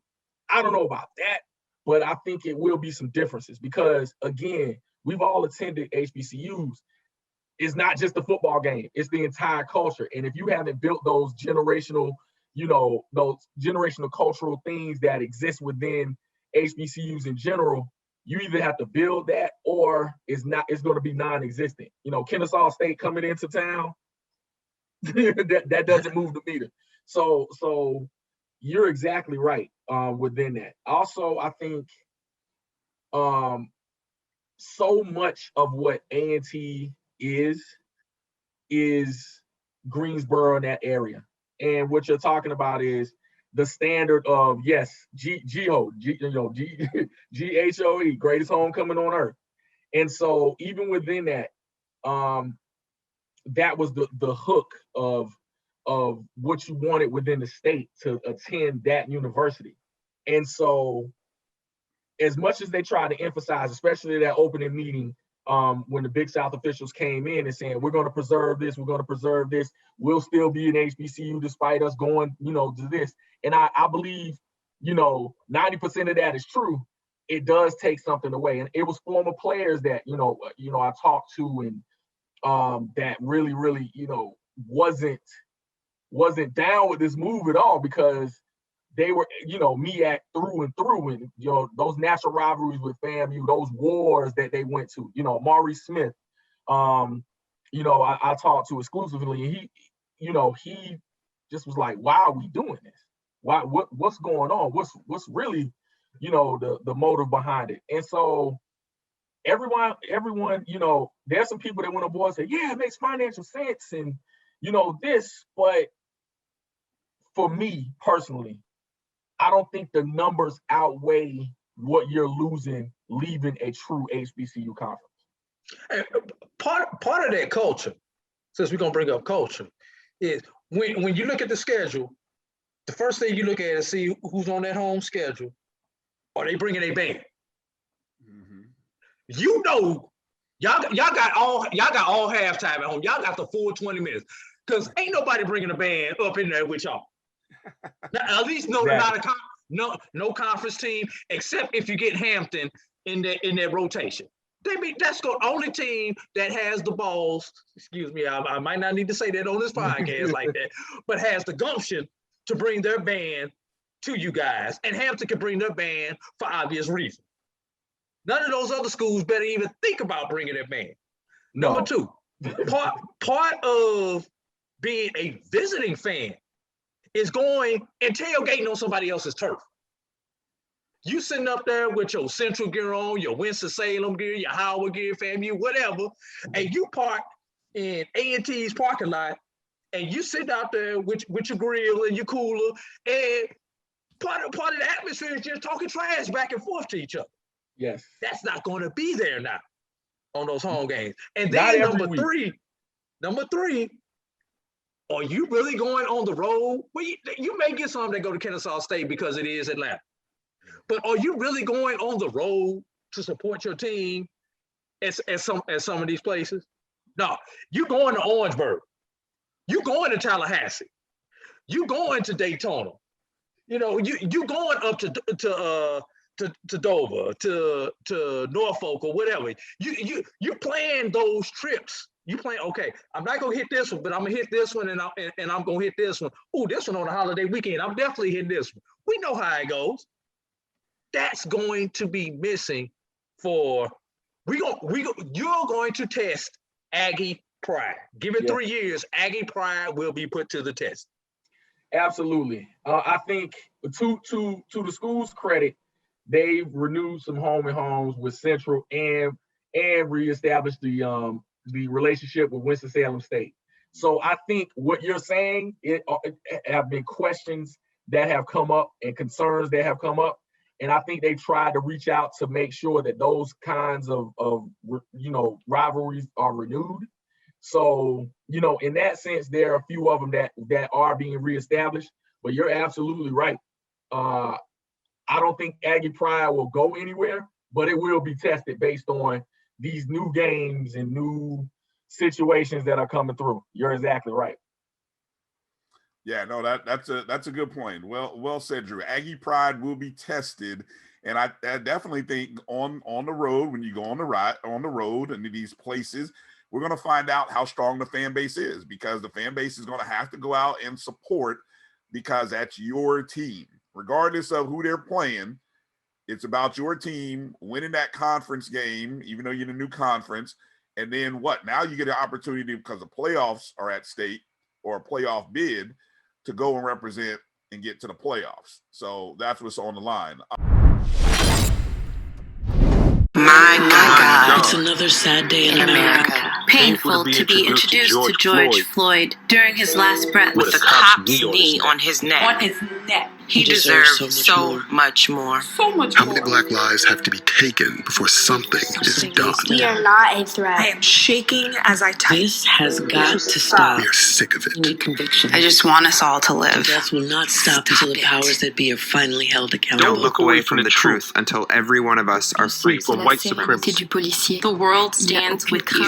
I don't know about that, but I think it will be some differences because, again, we've all attended HBCUs. It's not just the football game, it's the entire culture. And if you haven't built those generational cultural things that exist within HBCUs in general, you either have to build that or it's going to be non-existent. Kennesaw State coming into town, that doesn't move the meter. So you're exactly right within that. Also, I think so much of what A&T is Greensboro in that area. And what you're talking about is the standard of, yes, GHOE, greatest homecoming on earth. And so even within that, that was the hook of what you wanted within the state to attend that university. And so as much as they try to emphasize, especially that opening meeting, when the Big South officials came in and saying, we're going to preserve this, we'll still be an HBCU despite us going, to this. And I believe, 90% of that is true. It does take something away. And it was former players that, I talked to and that really, really, wasn't down with this move at all because they were, MEAC through and through. And, those national rivalries with FAMU, those wars that they went to, Maurice Smith, I talked to exclusively, and he just was like, why are we doing this? What's going on? What's really, the motive behind it? And so everyone, there's some people that went on board and say, yeah, it makes financial sense. And, this, but for me personally, I don't think the numbers outweigh what you're losing leaving a true HBCU conference. And part of that culture, since we're gonna bring up culture, is when you look at the schedule, the first thing you look at is see who's on that home schedule. Are they bringing a band? Mm-hmm. Y'all got all halftime at home. Y'all got the full 20 minutes because ain't nobody bringing a band up in there with y'all. Now, at least no conference team, except if you get Hampton in that rotation. That's the only team that has the balls. Excuse me, I might not need to say that on this podcast like that, but has the gumption to bring their band to you guys. And Hampton can bring their band for obvious reasons. None of those other schools better even think about bringing their band. No. Number two, part of being a visiting fan is going and tailgating on somebody else's turf. You sitting up there with your Central gear on, your Winston-Salem gear, your Howard gear, FAMU, whatever, and you park in A&T's parking lot, and you sit out there with your grill and your cooler, and part of the atmosphere is just talking trash back and forth to each other. Yes. That's not going to be there now on those home games. And then number three, are you really going on the road? Well, you may get some that go to Kennesaw State because it is Atlanta. But are you really going on the road to support your team at some of these places? No, you're going to Orangeburg. You're going to Tallahassee. You're going to Daytona. You know, you going up to Dover, to Norfolk or whatever. You plan those trips. You plan, okay, I'm not gonna hit this one, but I'm gonna hit this one and I'm gonna hit this one. Oh, this one on a holiday weekend. I'm definitely hitting this one. We know how it goes. That's going to be missing you're going to test Aggie pride. Give it 3 years, Aggie pride will be put to the test. Absolutely. I think to the school's credit, they've renewed some home and homes with Central and reestablished the relationship with Winston-Salem State. So I think what you're saying, it have been questions that have come up and concerns that have come up. And I think they tried to reach out to make sure that those kinds of rivalries are renewed. So, in that sense, there are a few of them that are being reestablished, but you're absolutely right. I don't think Aggie pride will go anywhere, but it will be tested based on these new games and new situations that are coming through. You're exactly right. Yeah, no, that's a good point. Well said, Drew. Aggie pride will be tested, and I definitely think on the road, when you go on the road into these places, we're going to find out how strong the fan base is, because the fan base is going to have to go out and support, because that's your team, regardless of who they're playing. It's about your team winning that conference game, even though you're in a new conference. And then what? Now you get an opportunity, because the playoffs are at stake, or a playoff bid, to go and represent and get to the playoffs. So that's what's on the line. My God. It's another sad day in America. Painful to be introduced to George Floyd during his last breath with the cop's knee on his neck. He deserves so much more. How many black lives have to be taken before something is done? We are not a threat. I am shaking as I type. This has got to stop. We are sick of it. We need conviction. I just want us all to live. Death will not stop until the powers that be are finally held accountable. Don't look away from the truth until every one of us are free from white supremacy. The world stands with you.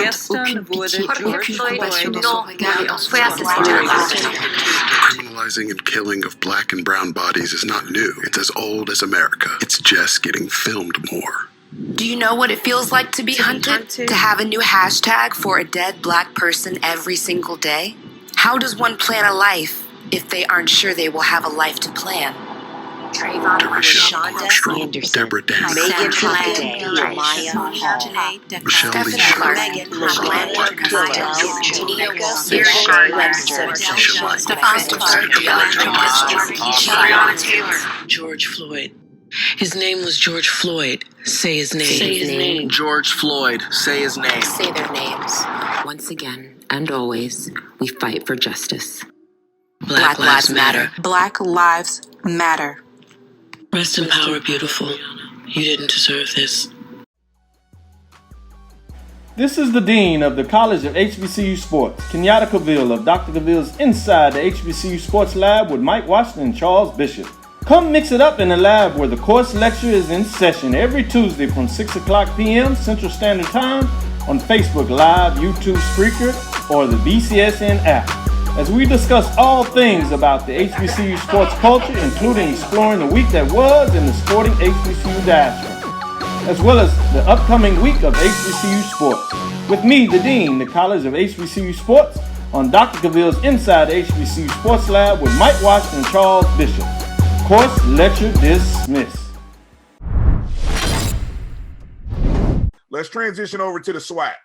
Criminalizing and killing of black and brown bodies is not new. It's as old as America. It's just getting filmed more. Do you know what it feels like to be hunted? To have a new hashtag for a dead black person every single day? How does one plan a life if they aren't sure they will have a life to plan? Teresa Armstrong, Deborah Daniels, Megan Michelle Lee George Floyd. His name was George Floyd. Say his name. Say his name. George Floyd. Say his name. Say their names. Once again, and always, we fight for justice. Black Lives Matter. Black Lives Matter. Rest in power, beautiful. You didn't deserve this. This is the Dean of the College of HBCU Sports, Kenyatta Cavill of Dr. Cavill's Inside the HBCU Sports Lab with Mike Washington and Charles Bishop. Come mix it up in the lab where the course lecture is in session every Tuesday from 6 o'clock p.m. Central Standard Time on Facebook Live, YouTube Spreaker, or the BCSN app, as we discuss all things about the HBCU sports culture, including exploring the week that was in the sporting HBCU diaspora. as well as the upcoming week of HBCU sports. With me, the Dean, the College of HBCU Sports, on Dr. Cavill's Inside the HBCU Sports Lab with Mike Washington and Charles Bishop. Course lecture dismissed. Let's transition over to the SWAC.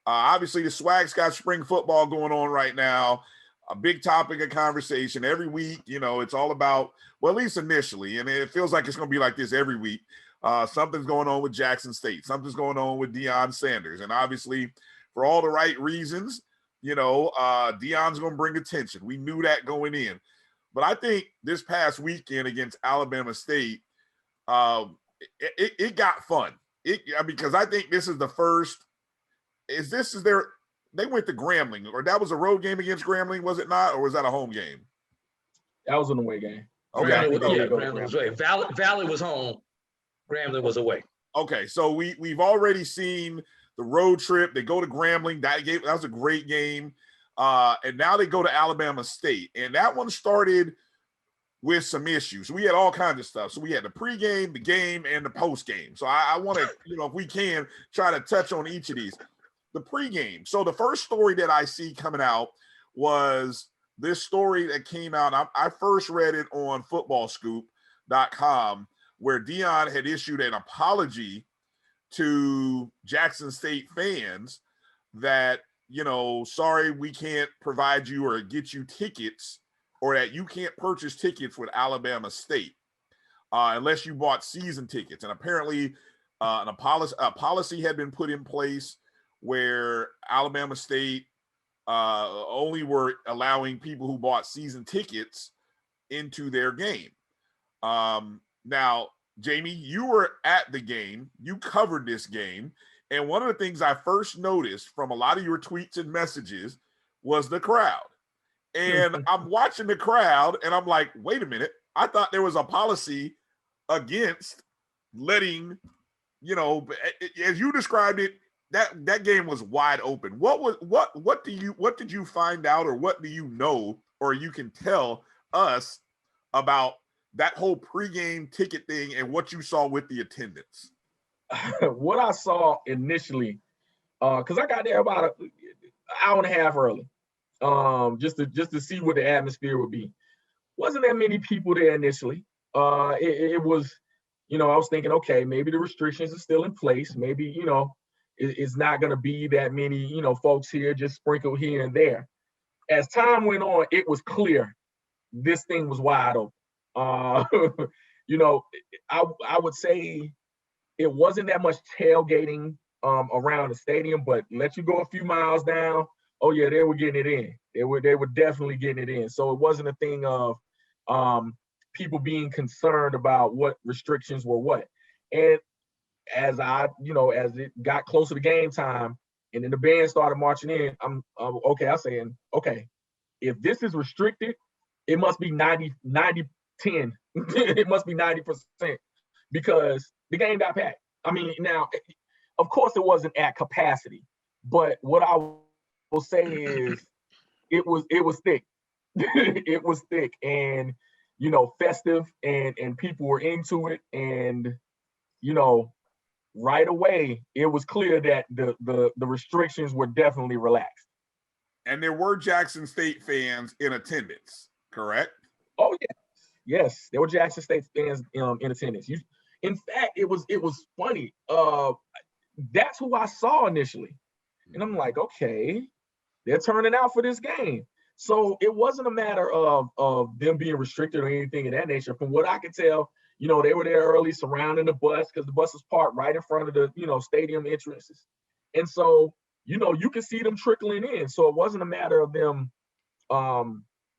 Obviously, the SWAC's got spring football going on right now. A big topic of conversation every week. You know, it's all about, well, at least initially, and it feels like it's going to be like this every week. Something's going on with Jackson State. Something's going on with Deion Sanders. And obviously, for all the right reasons, you know, Deion's going to bring attention. We knew that going in. But I think this past weekend against Alabama State, it got fun. Because I think this is the first. They went to Grambling, or that was a road game against Grambling, was it not, or was that a home game? That was an away game. Okay. Grambling was away. Valley was home. Grambling was away. Okay, so we've already seen the road trip. They go to Grambling. That was a great game. And now they go to Alabama State. And that one started with some issues. We had all kinds of stuff. So we had the pregame, the game, and the postgame. So I want to, if we can, try to touch on each of these. The pregame. So the first story that I see coming out was this story that came out. I first read it on footballscoop.com, where Deion had issued an apology to Jackson State fans that, sorry, we can't provide you or get you tickets, or that you can't purchase tickets with Alabama State unless you bought season tickets. And apparently a policy had been put in place where Alabama State only were allowing people who bought season tickets into their game. Now, Jamie, you were at the game. You covered this game. And one of the things I first noticed from a lot of your tweets and messages was the crowd. And I'm watching the crowd, and I'm like, wait a minute. I thought there was a policy against letting, as you described it, that game was wide open. What did you find out, or what do you know, or you can tell us about that whole pregame ticket thing and what you saw with the attendance? What I saw initially, because I got there about an hour and a half early, just to see what the atmosphere would be. Wasn't that many people there initially. It was, I was thinking, okay, maybe the restrictions are still in place. Maybe, it's not going to be that many, folks here, just sprinkled here and there. As time went on, it was clear this thing was wide open. I would say it wasn't that much tailgating around the stadium, but let you go a few miles down. Oh yeah, they were getting it in. They were definitely getting it in. So it wasn't a thing of people being concerned about what restrictions were what. And as it got closer to game time, and then the band started marching in, I'm saying, okay, if this is restricted, it must be 90-10. It must be 90%, because the game got packed. I mean, now, of course, it wasn't at capacity, but what I will say is it was thick. It was thick, and festive, and people were into it, and right away it was clear that the restrictions were definitely relaxed. And there were Jackson State fans in attendance, correct? Oh yeah. Yes, there were Jackson State fans in attendance. In fact, it was funny. That's who I saw initially, and I'm like, okay, they're turning out for this game. So it wasn't a matter of them being restricted or anything of that nature. From what I could tell, they were there early, surrounding the bus, because the bus was parked right in front of the stadium entrances, and so you could see them trickling in. So it wasn't a matter of them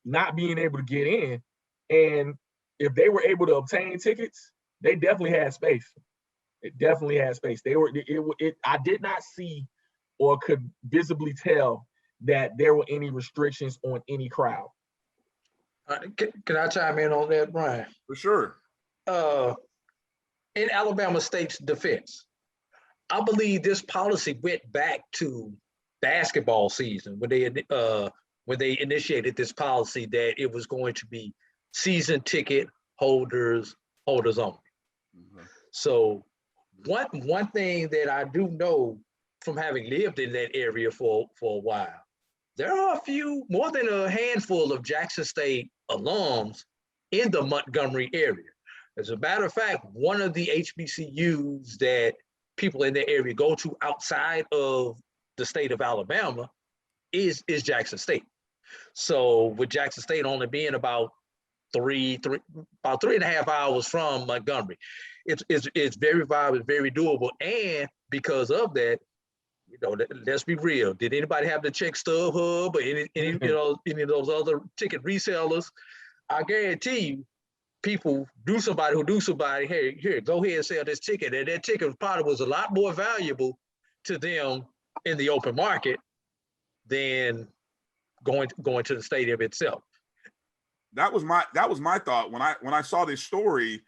not being able to get in. And if they were able to obtain tickets, they definitely had space. It definitely had space. I did not see or could visibly tell that there were any restrictions on any crowd. Can I chime in on that, Bryan? For sure. In Alabama State's defense, I believe this policy went back to basketball season when they initiated this policy that it was going to be season ticket holders only. Mm-hmm. So One thing that I do know from having lived in that area for a while, there are more than a handful of Jackson State alums in the Montgomery area. As a matter of fact, one of the HBCUs that people in the area go to outside of the state of Alabama is Jackson State. So with Jackson State only being about 3.5 hours from Montgomery, it's very viable, very doable, and because of that, let's be real. Did anybody have to check StubHub or any of those other ticket resellers? I guarantee you, people who do somebody, hey, here, go ahead and sell this ticket. And that ticket probably was a lot more valuable to them in the open market than going to the stadium itself. That was my thought when I saw this story.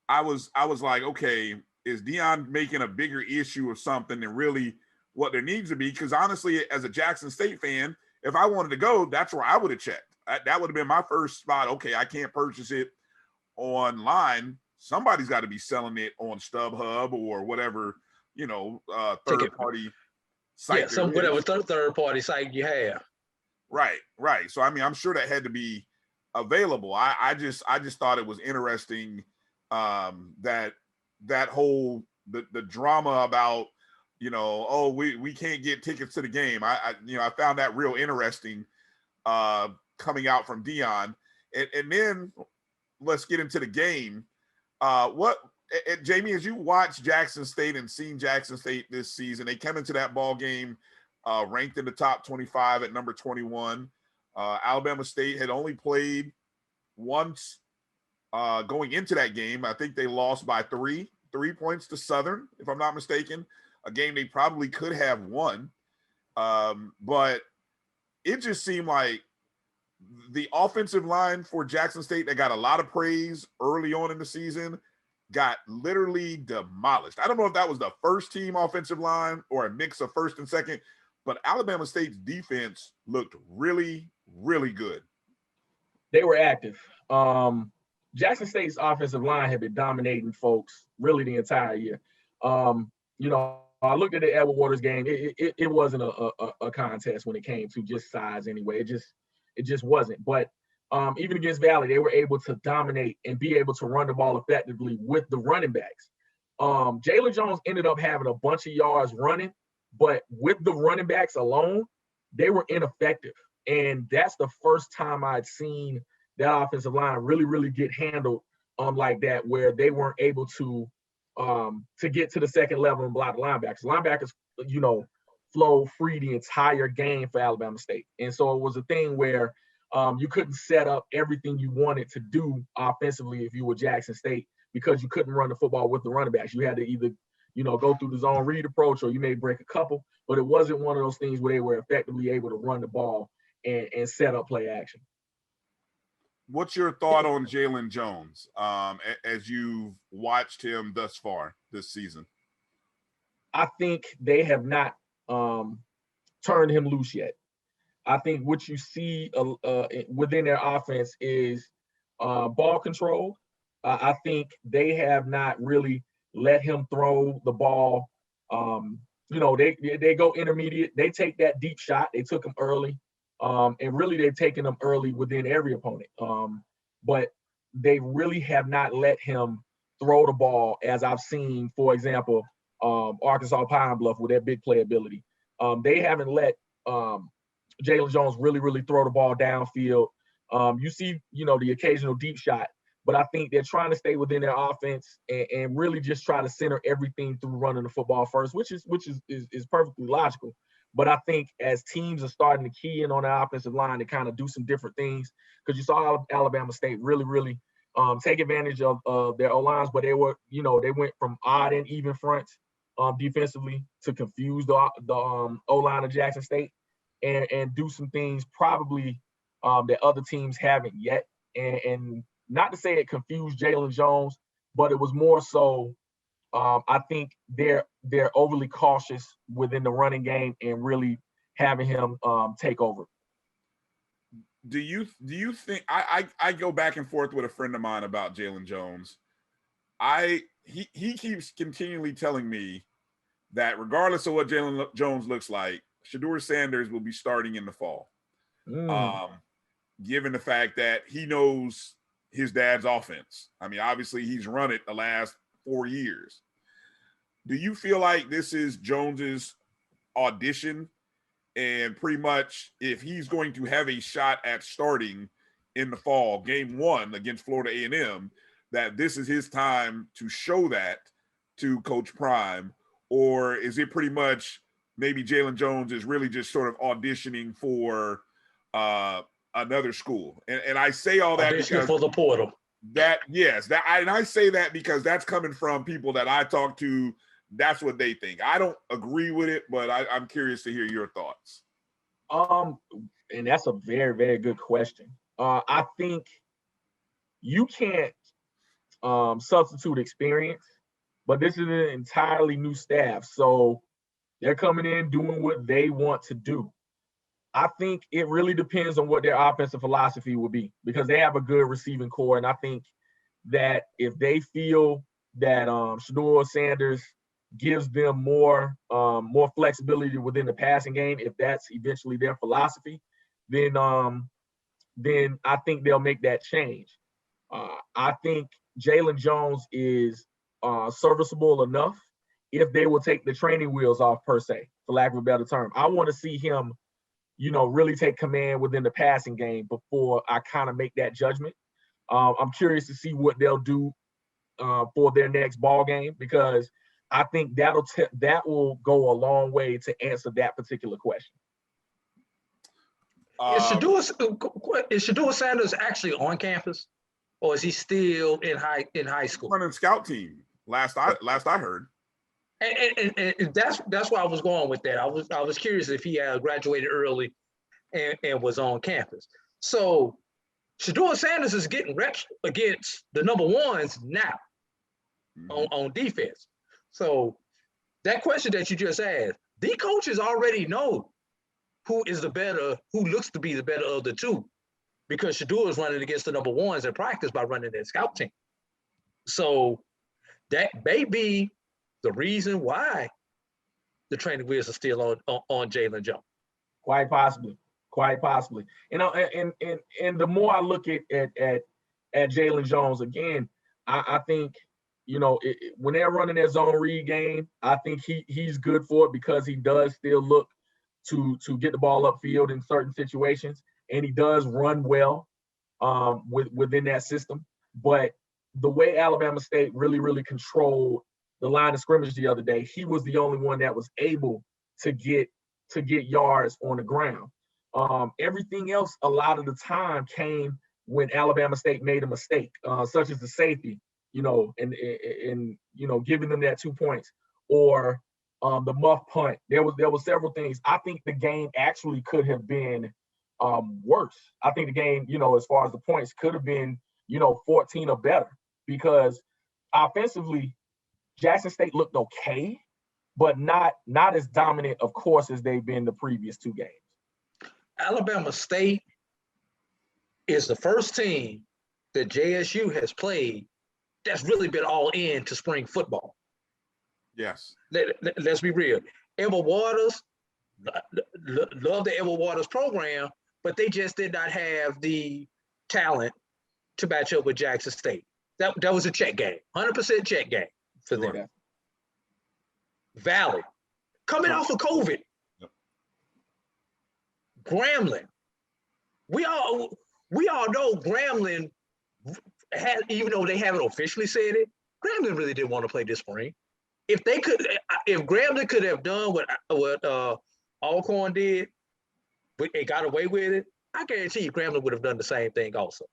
I was like, okay, is Deion making a bigger issue of something than really what there needs to be? Because honestly, as a Jackson State fan, if I wanted to go, that's where I would have checked. That would have been my first spot. Okay, I can't purchase it online. Somebody's got to be selling it on StubHub or whatever, third party site. Yeah, whatever third party site you have. Right. So I mean, I'm sure that had to be available. I just thought it was interesting that whole the drama about we can't get tickets to the game. I found that real interesting coming out from Deion. And then let's get into the game. Jamie, as you watch Jackson State and seen Jackson State this season, they come into that ball game ranked in the top 25 at number 21. Alabama State had only played once going into that game. I think they lost by three points to Southern, if I'm not mistaken, a game they probably could have won. But it just seemed like the offensive line for Jackson State that got a lot of praise early on in the season got literally demolished. I don't know if that was the first team offensive line or a mix of first and second, but Alabama State's defense looked really, really good. They were active. Jackson State's offensive line had been dominating folks really the entire year. I looked at the Edward Waters game. It wasn't a contest when it came to just size anyway. It just wasn't. But even against Valley, they were able to dominate and be able to run the ball effectively with the running backs. Jalen Jones ended up having a bunch of yards running, but with the running backs alone, they were ineffective. And that's the first time I'd seen that offensive line really, really get handled like that, where they weren't able to get to the second level and block the linebackers. Linebackers, flow free the entire game for Alabama State. And so it was a thing where you couldn't set up everything you wanted to do offensively if you were Jackson State, because you couldn't run the football with the running backs. You had to either, go through the zone read approach, or you may break a couple, but it wasn't one of those things where they were effectively able to run the ball and set up play action. What's your thought on Jalen Jones as you've watched him thus far this season? I think they have not turned him loose yet. I think what you see within their offense is ball control. I think they have not really let him throw the ball. They go intermediate. They take that deep shot. They took him early. And really they've taken them early within every opponent. But they really have not let him throw the ball as I've seen, for example, Arkansas Pine Bluff with their big playability. They haven't let Jalen Jones really, really throw the ball downfield. You see, the occasional deep shot, but I think they're trying to stay within their offense and really just try to center everything through running the football first, which is perfectly logical. But I think as teams are starting to key in on the offensive line to kind of do some different things, because you saw Alabama State really, really take advantage of their O-lines, but they went from odd and even fronts defensively to confuse the O-line of Jackson State and do some things probably that other teams haven't yet. And not to say it confused Jalen Jones, but it was more so I think they're overly cautious within the running game and really having him take over. Do you think I go back and forth with a friend of mine about Jalen Jones? he keeps continually telling me that regardless of what Jalen Jones looks like, Shedeur Sanders will be starting in the fall. Given the fact that he knows his dad's offense. I mean, obviously he's run it the last 4 years. Do you feel like this is Jones's audition? And pretty much if he's going to have a shot at starting in the fall, game 1 against Florida A&M, that this is his time to show that to Coach Prime? Or is it pretty much maybe Jalen Jones is really just sort of auditioning for another school? And I say all that because for the portal. I say that because that's coming from people that I talk to. That's what they think. I don't agree with it, but I'm curious to hear your thoughts. And that's a very, very good question. I think you can't substitute experience, but this is an entirely new staff. So they're coming in doing what they want to do. I think it really depends on what their offensive philosophy will be, because they have a good receiving core. And I think that if they feel that Shedeur Sanders gives them more flexibility within the passing game, if that's eventually their philosophy, then I think they'll make that change. I think Jalen Jones is serviceable enough if they will take the training wheels off, per se, for lack of a better term. I want to see him, really take command within the passing game before I kind of make that judgment. I'm curious to see what they'll do for their next ball game, because I think that will go a long way to answer that particular question. Is Shedeur Sanders actually on campus, or is he still in high school? Running scout team. Last I heard. And that's why I was going with that. I was curious if he graduated early and was on campus. So Shedeur Sanders is getting reps against the number ones now on defense. So that question that you just asked, the coaches already know who looks to be the better of the two, because Shedeur is running against the number ones in practice by running that scout team. So that may be the reason why the training wheels are still on Jalen Jones. Quite possibly. And the more I look at Jalen Jones again, I think, when they're running their zone read game, I think he's good for it, because he does still look to get the ball upfield in certain situations, and he does run well within that system. But the way Alabama State really, really controlled the line of scrimmage the other day, he was the only one that was able to get yards on the ground. Everything else, a lot of the time, came when Alabama State made a mistake, such as the safety, and giving them that 2 points, or the muff punt. There was several things. I think the game actually could have been worse. I think the game, as far as the points, could have been, 14 or better, because offensively, Jackson State looked okay, but not as dominant, of course, as they've been the previous 2 games. Alabama State is the first team that JSU has played that's really been all in to spring football. Yes. Let's be real. Emma Waters, love the Emma Waters program, but they just did not have the talent to match up with Jackson State. That was a check game, 100% check game for them. Sure. Valley, coming off of COVID. Yep. Grambling, we all know Grambling had, even though they haven't officially said it, Grambling really didn't want to play this spring. If Grambling could have done what Alcorn did, but they got away with it, I guarantee you Grambling would have done the same thing also.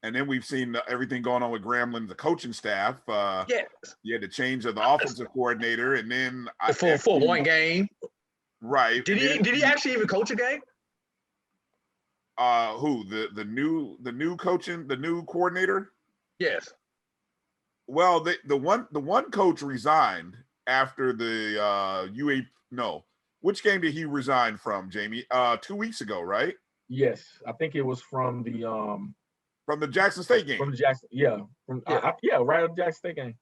And then we've seen everything going on with Grambling, the coaching staff. Yes. You had the change of the offensive coordinator, and then for one game. Right. Did he actually even coach a game? Who? The new coaching, the new coordinator? Yes. Well, the one coach resigned after the which game did he resign from, Jamie? 2 weeks ago, right? Yes, I think it was from the From the Jackson State game. From the Jackson, yeah. Right at the Jackson State game.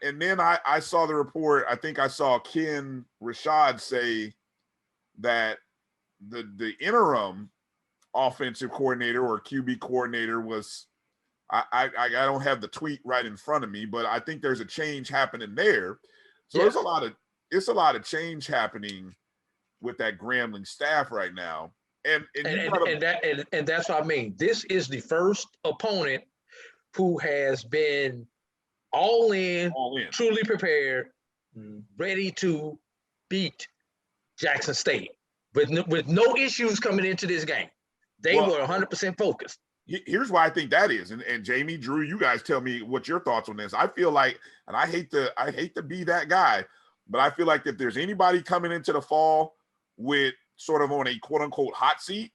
And then I saw the report. I think I saw Ken Rashad say that the interim offensive coordinator or QB coordinator was, I don't have the tweet right in front of me, but I think there's a change happening there. So there's a lot of change happening with that Grambling staff right now. And that's what I mean. This is the first opponent who has been all in, truly prepared, ready to beat Jackson State with no issues coming into this game. They were 100% focused. Here's why I think that is, and Jamie, Drew, you guys tell me what your thoughts on this. I feel like, and I hate to be that guy, but I feel like if there's anybody coming into the fall with sort of on a quote unquote hot seat,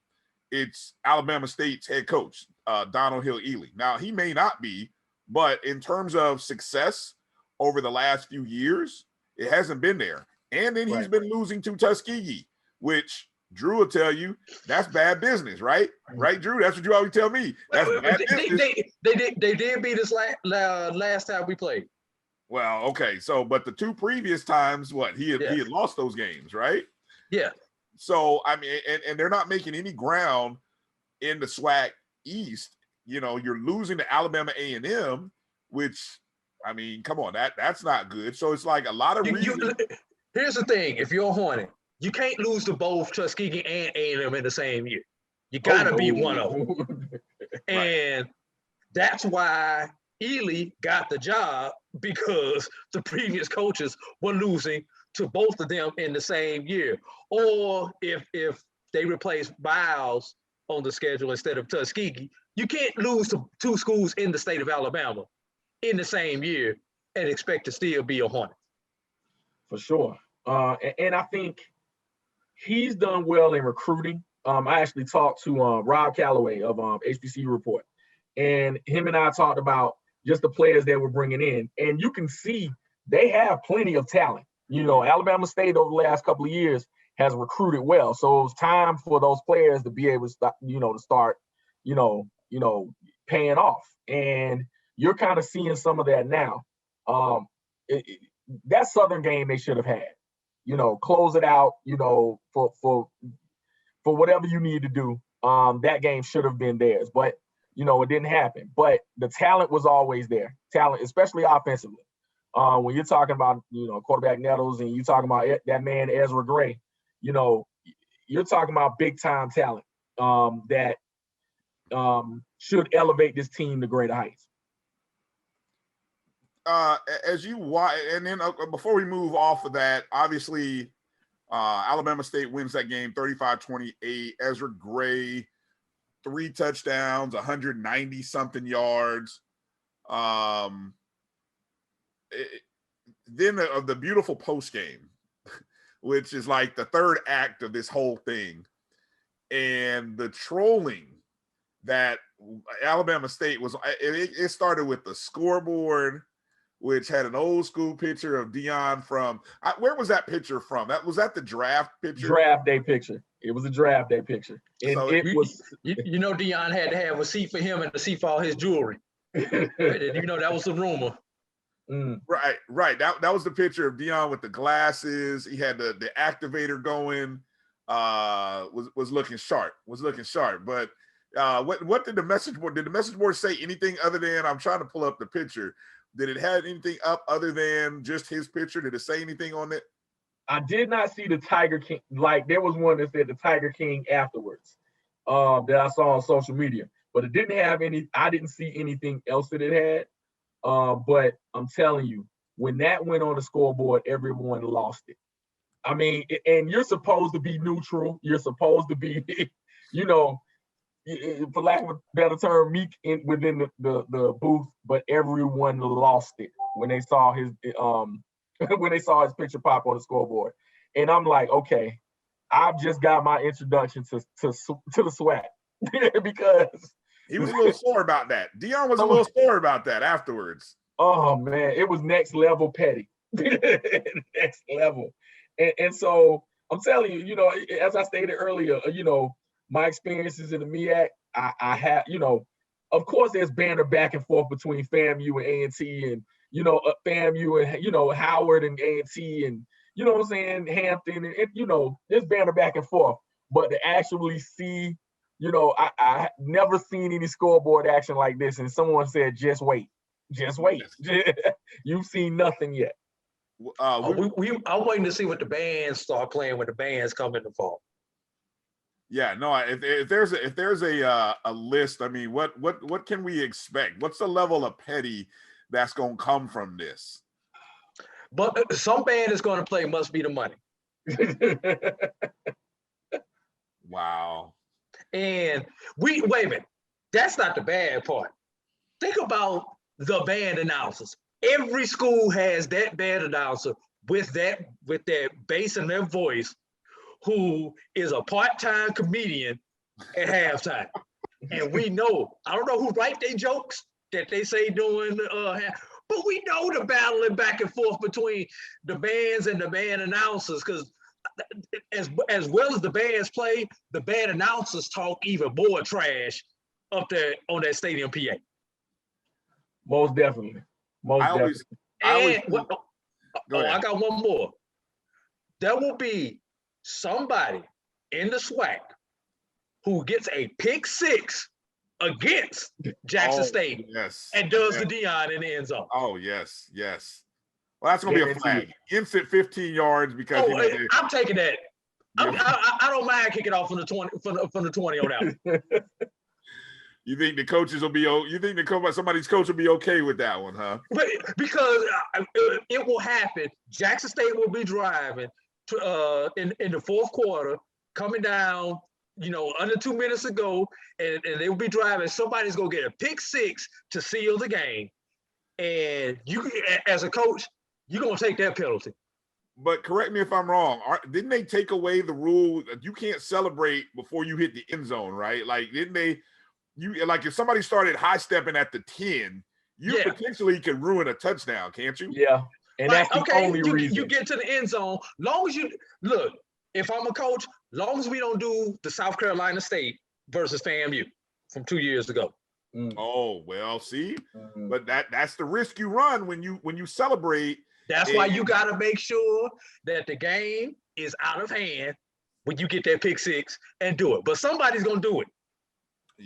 it's Alabama State's head coach, Donald Hill-Ely. Now, he may not be, but in terms of success over the last few years, it hasn't been there. And then he's been losing to Tuskegee, which Drew will tell you that's bad business, right? Right, Drew? That's what you always tell me. That's bad business. They did beat us last time we played. Well, okay. So, but the two previous times, he had lost those games, right? Yeah. So, I mean, and they're not making any ground in the SWAC East. You know, you're losing to Alabama A&M, which, I mean, come on, that's not good. So it's like a lot of reasons. Here's the thing. If you're a Hornet, you can't lose to both Tuskegee and A&M in the same year. You got to be one of them. And that's why Ely got the job, because the previous coaches were losing to both of them in the same year. Or if they replace Biles on the schedule instead of Tuskegee, you can't lose to two schools in the state of Alabama in the same year and expect to still be a Hornet. For sure. And I think he's done well in recruiting. I actually talked to Rob Calloway of HBCU Report, and him and I talked about just the players that we're bringing in. And you can see they have plenty of talent. You know, Alabama State over the last couple of years has recruited well. So it's time for those players to be able to start paying off. And you're kind of seeing some of that now. That Southern game they should have had. Close it out, for whatever you need to do. That game should have been theirs, but it didn't happen. But the talent was always there. Talent, especially offensively. When you're talking about, quarterback Nettles, and you're talking about that man Ezra Gray, you're talking about big time talent that should elevate this team to greater heights. As you watch, and then before we move off of that, obviously Alabama State wins that game 35-28. Ezra Gray, 3 touchdowns, 190 something yards. Then the beautiful post game, which is like the third act of this whole thing, and the trolling that Alabama State was. It started with the scoreboard, which had an old school picture of Deion from where was that picture from? Was that the draft picture? Draft day picture. It was a draft day picture. And so Deion had to have a seat for him and a seat for all his jewelry. That was the rumor. Right. That was the picture of Deion with the glasses. He had the activator going. Was looking sharp. But what did the message board? Did the message board say anything other than, I'm trying to pull up the picture. Did it have anything up other than just his picture? Did it say anything on it? I did not see the Tiger King. Like, there was one that said the Tiger King afterwards that I saw on social media, but it didn't have any. I didn't see anything else that it had. But I'm telling you, when that went on the scoreboard, everyone lost it. I mean, and you're supposed to be neutral. You're supposed to be, for lack of a better term, meek within the booth, but everyone lost it when they saw his picture pop on the scoreboard. And I'm like, okay, I've just got my introduction to the SWAC because he was a little sore about that. Deion was a little sore about that afterwards. Oh man, it was next level petty. Next level. And so I'm telling you, as I stated earlier, my experiences in the MEAC, I have, of course, there's banter back and forth between FAMU and A&T, and FAMU and Howard and A&T, and what I'm saying, Hampton, and there's banter back and forth. But to actually see, I never seen any scoreboard action like this. And someone said, "Just wait, just wait." You've seen nothing yet. I'm waiting to see what the bands start playing when the bands come in the fall. Yeah, no. If there's a list, I mean, what can we expect? What's the level of petty that's going to come from this? But some band is going to play "Must Be the Money." Wow. And wait a minute, that's not the bad part. Think about the band announcers. Every school has that band announcer with that bass in their voice, who is a part-time comedian at halftime. And we know, I don't know who write their jokes that they say during but we know the battling back and forth between the bands and the band announcers, because as well as the bands play, the band announcers talk even more trash up there on that stadium PA. Most definitely. I got one more. There will be somebody in the SWAC who gets a pick six against Jackson State and does the Dion in the end zone. Oh, yes. Well, that's going to be a flag. Instant 15 yards because I'm taking that. I don't mind kicking off from the 20 on out. You think the coaches will be? You think somebody's coach will be okay with that one, huh? But because it will happen. Jackson State will be driving in the fourth quarter, coming down, under 2 minutes ago, and they will be driving. Somebody's gonna get a pick six to seal the game, and you, as a coach, you're gonna take that penalty. But correct me if I'm wrong. Didn't they take away the rule that you can't celebrate before you hit the end zone, right? Like, didn't they? If somebody started high stepping at the 10, you potentially could ruin a touchdown, can't you? Yeah. And that's the only reason. You get to the end zone, long as you look, if I'm a coach, long as we don't do the South Carolina State versus FAMU from 2 years ago. Oh, well, see, but that's the risk you run when you celebrate. That's why you got to make sure that the game is out of hand when you get that pick six and do it. But somebody's gonna do it.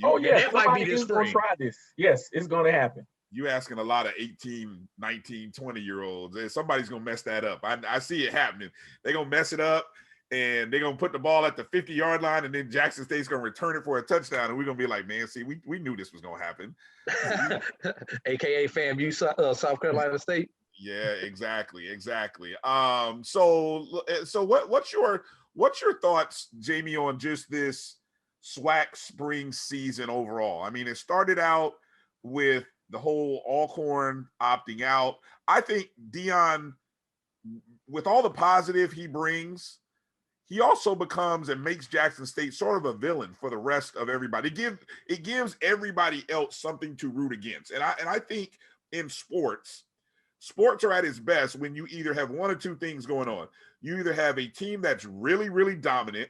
That might be this spring. Try this. Yes, it's gonna happen. You asking a lot of 18, 19, 20-year-olds. Somebody's gonna mess that up. I see it happening. They're gonna mess it up, and they're gonna put the ball at the 50-yard line, and then Jackson State's gonna return it for a touchdown, and we're gonna be like, man, see, we knew this was gonna happen. AKA FAMU, South Carolina State. Yeah, exactly. So what's your thoughts, Jamie, on just this SWAC spring season overall? I mean, it started out with the whole Alcorn opting out. I think Dion, with all the positive he brings, he also becomes and makes Jackson State sort of a villain for the rest of everybody. It gives everybody else something to root against. And I think in sports are at its best when you either have one or two things going on. You either have a team that's really, really dominant,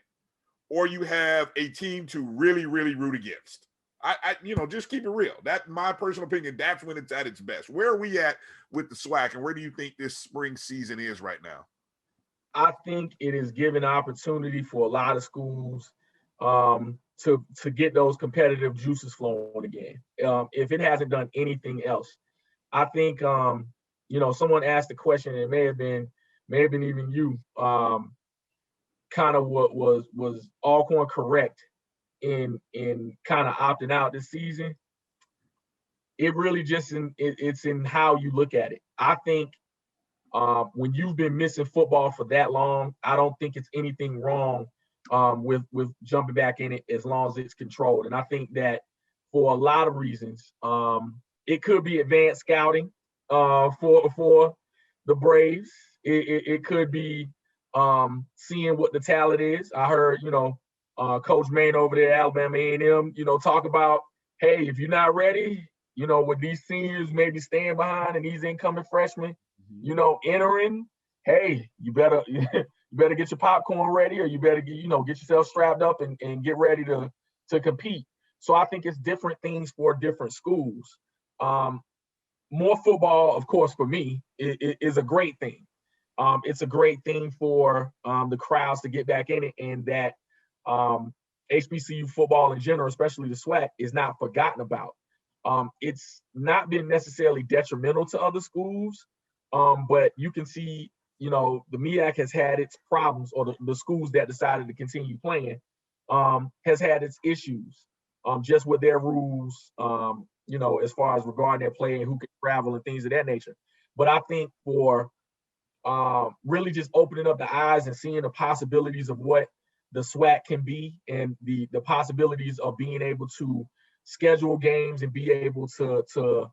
or you have a team to really, really root against. I just keep it real. That's my personal opinion. That's when it's at its best. Where are we at with the SWAC, and where do you think this spring season is right now? I think it is giving opportunity for a lot of schools to get those competitive juices flowing again. If it hasn't done anything else, I think someone asked the question, and it may have been even you. Kind of what was Alcorn correct in kind of opting out this season? It really just it's in how you look at it. I think when you've been missing football for that long, I don't think it's anything wrong with jumping back in it as long as it's controlled. And I think that for a lot of reasons, it could be advanced scouting for the Braves. It could be seeing what the talent is. I heard, Coach Maine over there at Alabama A&M, talk about, hey, if you're not ready, with these seniors maybe staying behind and these incoming freshmen, entering, hey, you better get your popcorn ready, or you better get yourself strapped up and get ready to compete. So I think it's different things for different schools. More football, of course, for me, is a great thing. It's a great thing for the crowds to get back in it, and that HBCU football in general, especially the SWAC, is not forgotten about. It's not been necessarily detrimental to other schools, but you can see, the MEAC has had its problems, or the schools that decided to continue playing has had its issues just with their rules, as far as regarding their play and who can travel and things of that nature. But I think for really just opening up the eyes and seeing the possibilities of what the SWAC can be, and the possibilities of being able to schedule games and be able to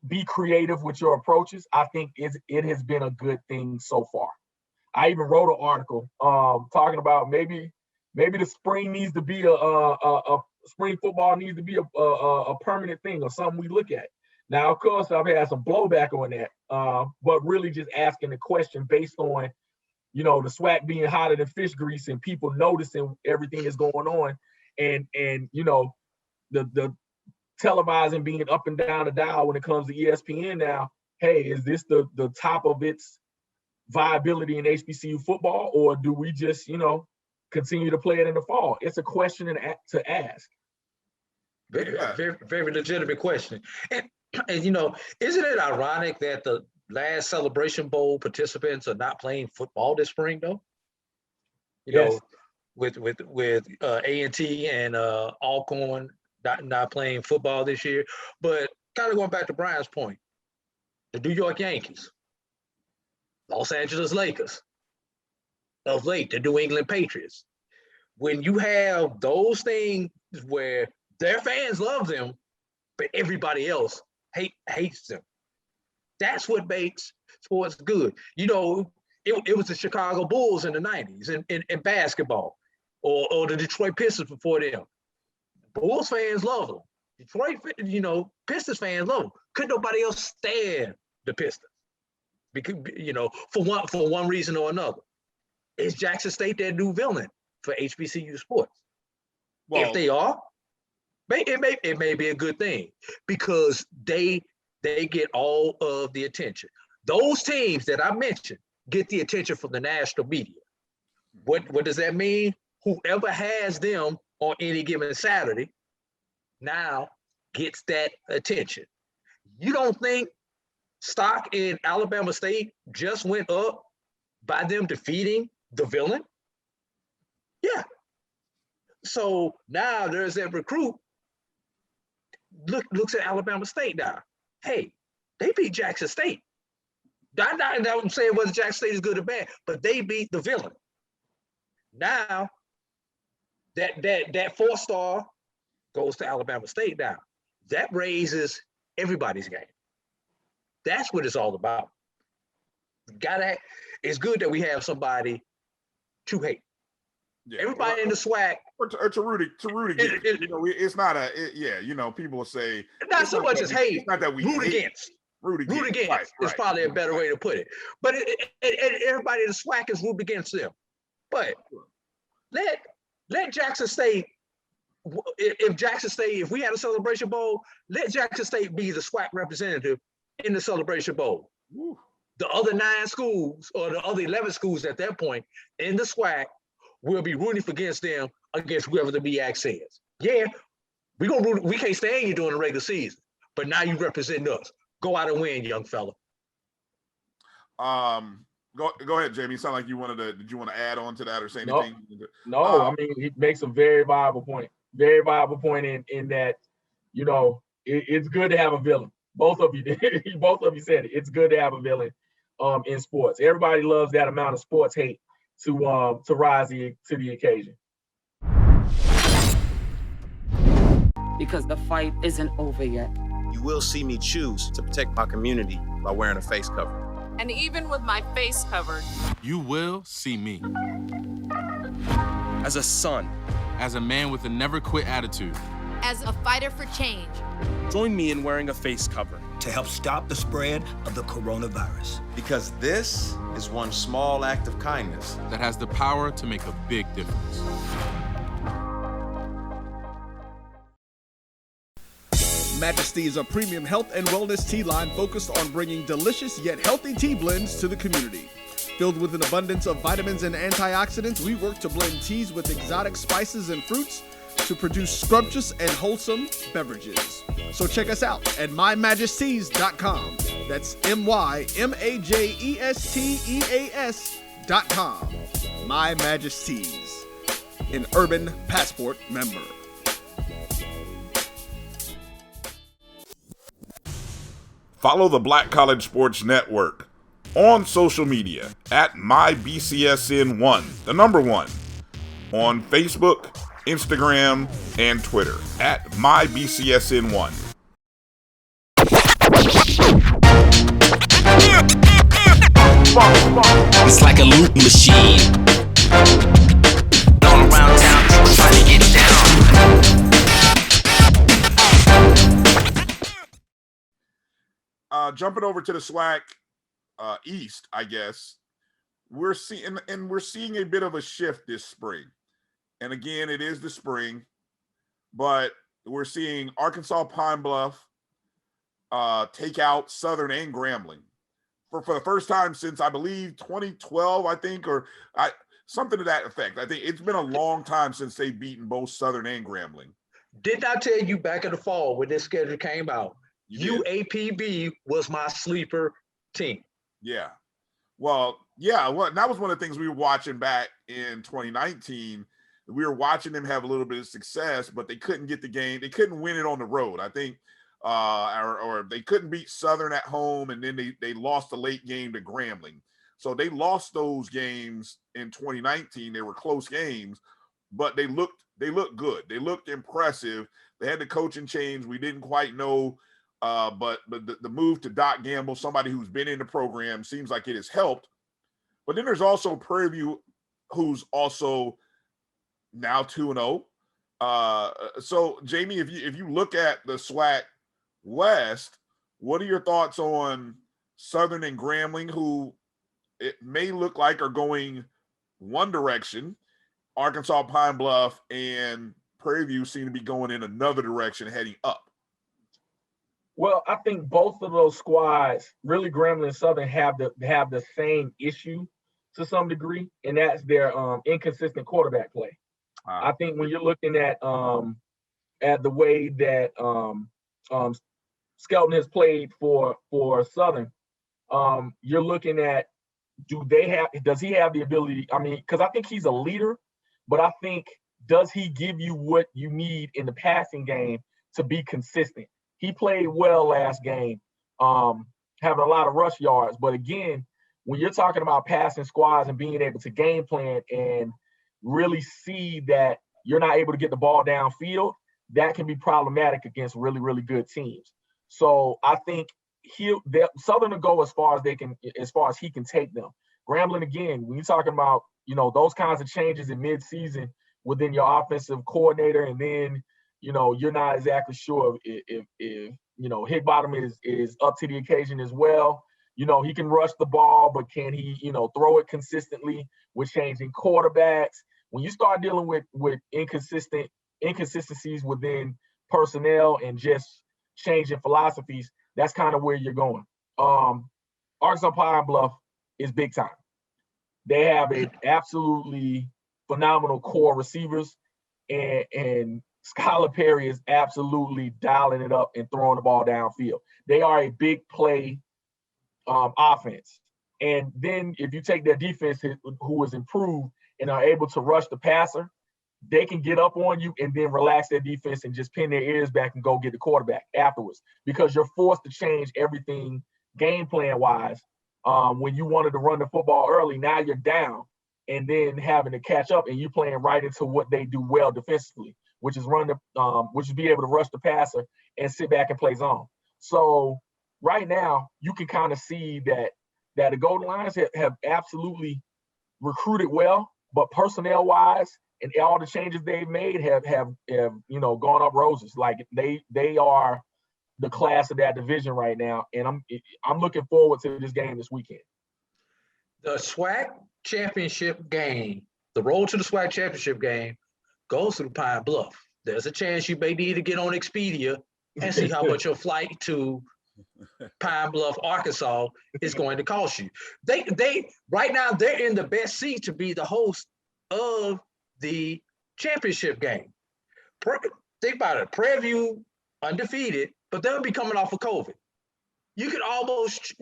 be creative with your approaches, I think it has been a good thing so far. I even wrote an article talking about maybe the spring needs to be a spring football needs to be a permanent thing, or something we look at. Now, of course, I've had some blowback on that, but really just asking the question based on, the SWAC being hotter than fish grease and people noticing everything that's going on, and the televising being up and down the dial when it comes to ESPN now. Hey, is this the top of its viability in HBCU football, or do we just, continue to play it in the fall? It's a question to ask. Very, very, very legitimate question. And isn't it ironic that the last Celebration Bowl participants are not playing football this spring, though? With A&T and Alcorn not playing football this year. But kind of going back to Brian's point, the New York Yankees, Los Angeles Lakers, of late, the New England Patriots. When you have those things where their fans love them, but everybody else hates them, that's what makes sports good. It was the Chicago Bulls in the 90s in basketball, or the Detroit Pistons before them. Bulls fans love them. Detroit, Pistons fans love them. Couldn't nobody else stand the Pistons, because for one reason or another. Is Jackson State their new villain for HBCU sports? Well, if they are, it may be a good thing, because they get all of the attention. Those teams that I mentioned get the attention from the national media. What does that mean? Whoever has them on any given Saturday now gets that attention. You don't think stock in Alabama State just went up by them defeating the villain? Yeah. So now there's that recruit looks at Alabama State now. Hey, they beat Jackson State. I'm saying whether Jackson State is good or bad, but they beat the villain. Now that 4-star goes to Alabama State now. That raises everybody's game. That's what it's all about. It's good that we have somebody to hate. Yeah, everybody in the SWAC or to root against. It's not people will say not so much as hate. It's not that we root against. Root against. Right, is probably a better way to put it. But everybody in the SWAC is rooting against them. But let Jackson State. If we had a Celebration Bowl, let Jackson State be the SWAC representative in the Celebration Bowl. Woo. The other 9 schools, or the other 11 schools at that point in the SWAC, will be rooting against them, against whoever the MEAC says. Yeah, we can't stand you during the regular season, but now you represent us. Go out and win, young fella. Go ahead, Jamie. You sound like did you want to add on to that or say anything? No, I mean, he makes a very viable point. Very viable point in that, it's good to have a villain. Both of you said it. It's good to have a villain in sports. Everybody loves that amount of sports hate to rise to the occasion. Because the fight isn't over yet. You will see me choose to protect my community by wearing a face cover. And even with my face covered, you will see me. As a son. As a man with a never quit attitude. As a fighter for change. Join me in wearing a face cover. To help stop the spread of the coronavirus. Because this is one small act of kindness that has the power to make a big difference. Majesty is a premium health and wellness tea line focused on bringing delicious yet healthy tea blends to the community. Filled with an abundance of vitamins and antioxidants, we work to blend teas with exotic spices and fruits to produce scrumptious and wholesome beverages. So check us out at mymajesties.com. That's MYMAJESTEAS.com. My Majesties, an Urban Passport member. Follow the Black College Sports Network on social media at MyBCSN1, the number 1, on Facebook, Instagram, and Twitter at MyBCSN1. It's like a loop machine. Going around town, people trying to get down. Jumping over to the SWAC East, I guess, we're seeing a bit of a shift this spring. And again, it is the spring, but we're seeing Arkansas Pine Bluff take out Southern and Grambling for the first time since, I believe, 2012, I think, or something to that effect. I think it's been a long time since they've beaten both Southern and Grambling. Didn't I tell you back in the fall when this schedule came out, UAPB was my sleeper team? Yeah. Well, that was one of the things we were watching back in 2019. We were watching them have a little bit of success, but they couldn't get the game. They couldn't win it on the road, I think, or they couldn't beat Southern at home, and then they lost the late game to Grambling. So they lost those games in 2019. They were close games, but they looked good. They looked impressive. They had the coaching change. We didn't quite know, but the move to Doc Gamble, somebody who's been in the program, seems like it has helped. But then there's also Prairie View, who's also now 2-0. So Jamie, if you look at the SWAC West, what are your thoughts on Southern and Grambling, who it may look like are going one direction? Arkansas Pine Bluff and Prairie View seem to be going in another direction, heading up. Well, I think both of those squads, really Grambling and Southern, have the same issue to some degree, and that's their inconsistent quarterback play. I think when you're looking at the way that Skelton has played for Southern, you're looking at, does he have the ability? I mean, because I think he's a leader, but I think, does he give you what you need in the passing game to be consistent? He played well last game, having a lot of rush yards. But again, when you're talking about passing squads and being able to game plan and really see that you're not able to get the ball downfield, that can be problematic against really, really good teams. So I think Southern will go as far as he can take them. Grambling, again, when you're talking about, those kinds of changes in midseason within your offensive coordinator, and then, you're not exactly sure if Higbottom is up to the occasion as well. He can rush the ball, but can he, throw it consistently with changing quarterbacks? When you start dealing with inconsistencies within personnel and just changing philosophies, that's kind of where you're going. Arkansas Pine Bluff is big time. They have an absolutely phenomenal core receivers, and Skylar Perry is absolutely dialing it up and throwing the ball downfield. They are a big play offense. And then if you take their defense, who is improved and are able to rush the passer, they can get up on you and then relax their defense and just pin their ears back and go get the quarterback afterwards, because you're forced to change everything game plan wise. When you wanted to run the football early, now you're down and then having to catch up, and you playing right into what they do well defensively, which is be able to rush the passer and sit back and play zone. So right now you can kind of see that the Golden Lions have absolutely recruited well, but personnel wise and all the changes they've made have gone up roses. Like they are the class of that division right now, and I'm looking forward to this game this weekend. The SWAC championship game, the road to the SWAC championship game, goes through Pine Bluff. There's a chance you may need to get on Expedia and see how much your flight to Pine Bluff, Arkansas is going to cost you. They right now they're in the best seat to be the host of the championship game. Think about it. Prairie View undefeated, but they'll be coming off of COVID. You could almost,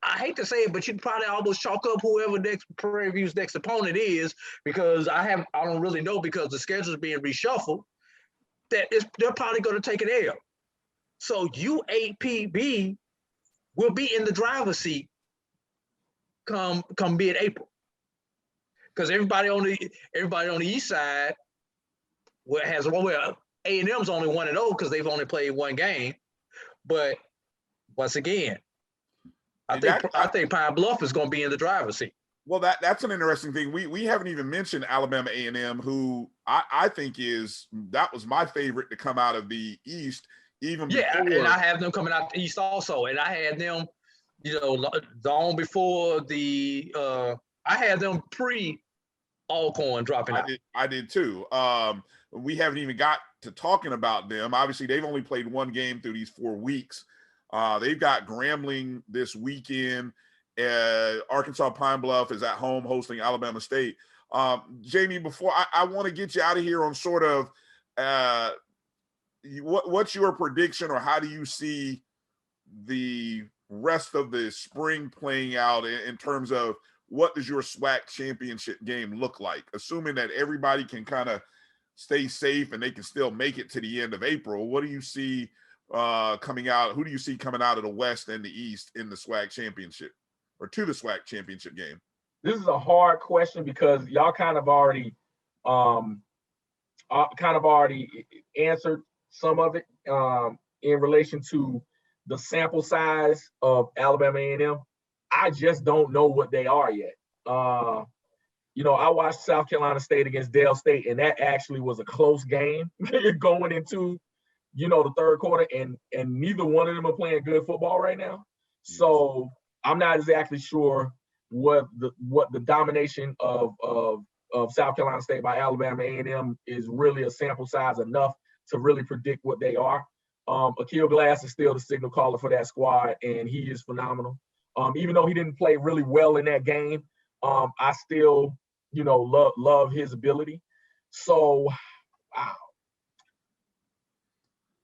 I hate to say it, but you'd probably almost chalk up whoever Prairie View's next opponent is, because I don't really know, because the schedule's being reshuffled, they're probably going to take an L. So UAPB will be in the driver's seat come mid-April, because everybody on the east side has A&M's only 1-0 because they've only played one game. But once again, I think Pine Bluff is going to be in the driver's seat. Well, that's an interesting thing. We haven't even mentioned Alabama A&M, who I think that was my favorite to come out of the East. Even before. And I have them coming out the East also, and I had them, long before the I had them pre-Alcorn dropping out. I did too. We haven't even got to talking about them. Obviously, they've only played one game through these 4 weeks. They've got Grambling this weekend. Arkansas Pine Bluff is at home hosting Alabama State. Jamie, before I want to get you out of here on sort of what's your prediction, or how do you see the rest of the spring playing out in terms of what does your SWAC championship game look like, assuming that everybody can kind of stay safe and they can still make it to the end of April? What do you see coming out? Who do you see coming out of the West and the East in the SWAC championship, or to the SWAC championship game? This is a hard question because y'all kind of already answered some of it in relation to the sample size of Alabama A&M. I just don't know what they are yet. I watched South Carolina State against Dale State, and that actually was a close game going into, the third quarter, and neither one of them are playing good football right now. So I'm not exactly sure what the domination of South Carolina State by Alabama A&M is really a sample size enough to really predict what they are. Akil Glass is still the signal caller for that squad, and he is phenomenal. Even though he didn't play really well in that game, I still, love his ability. So, wow.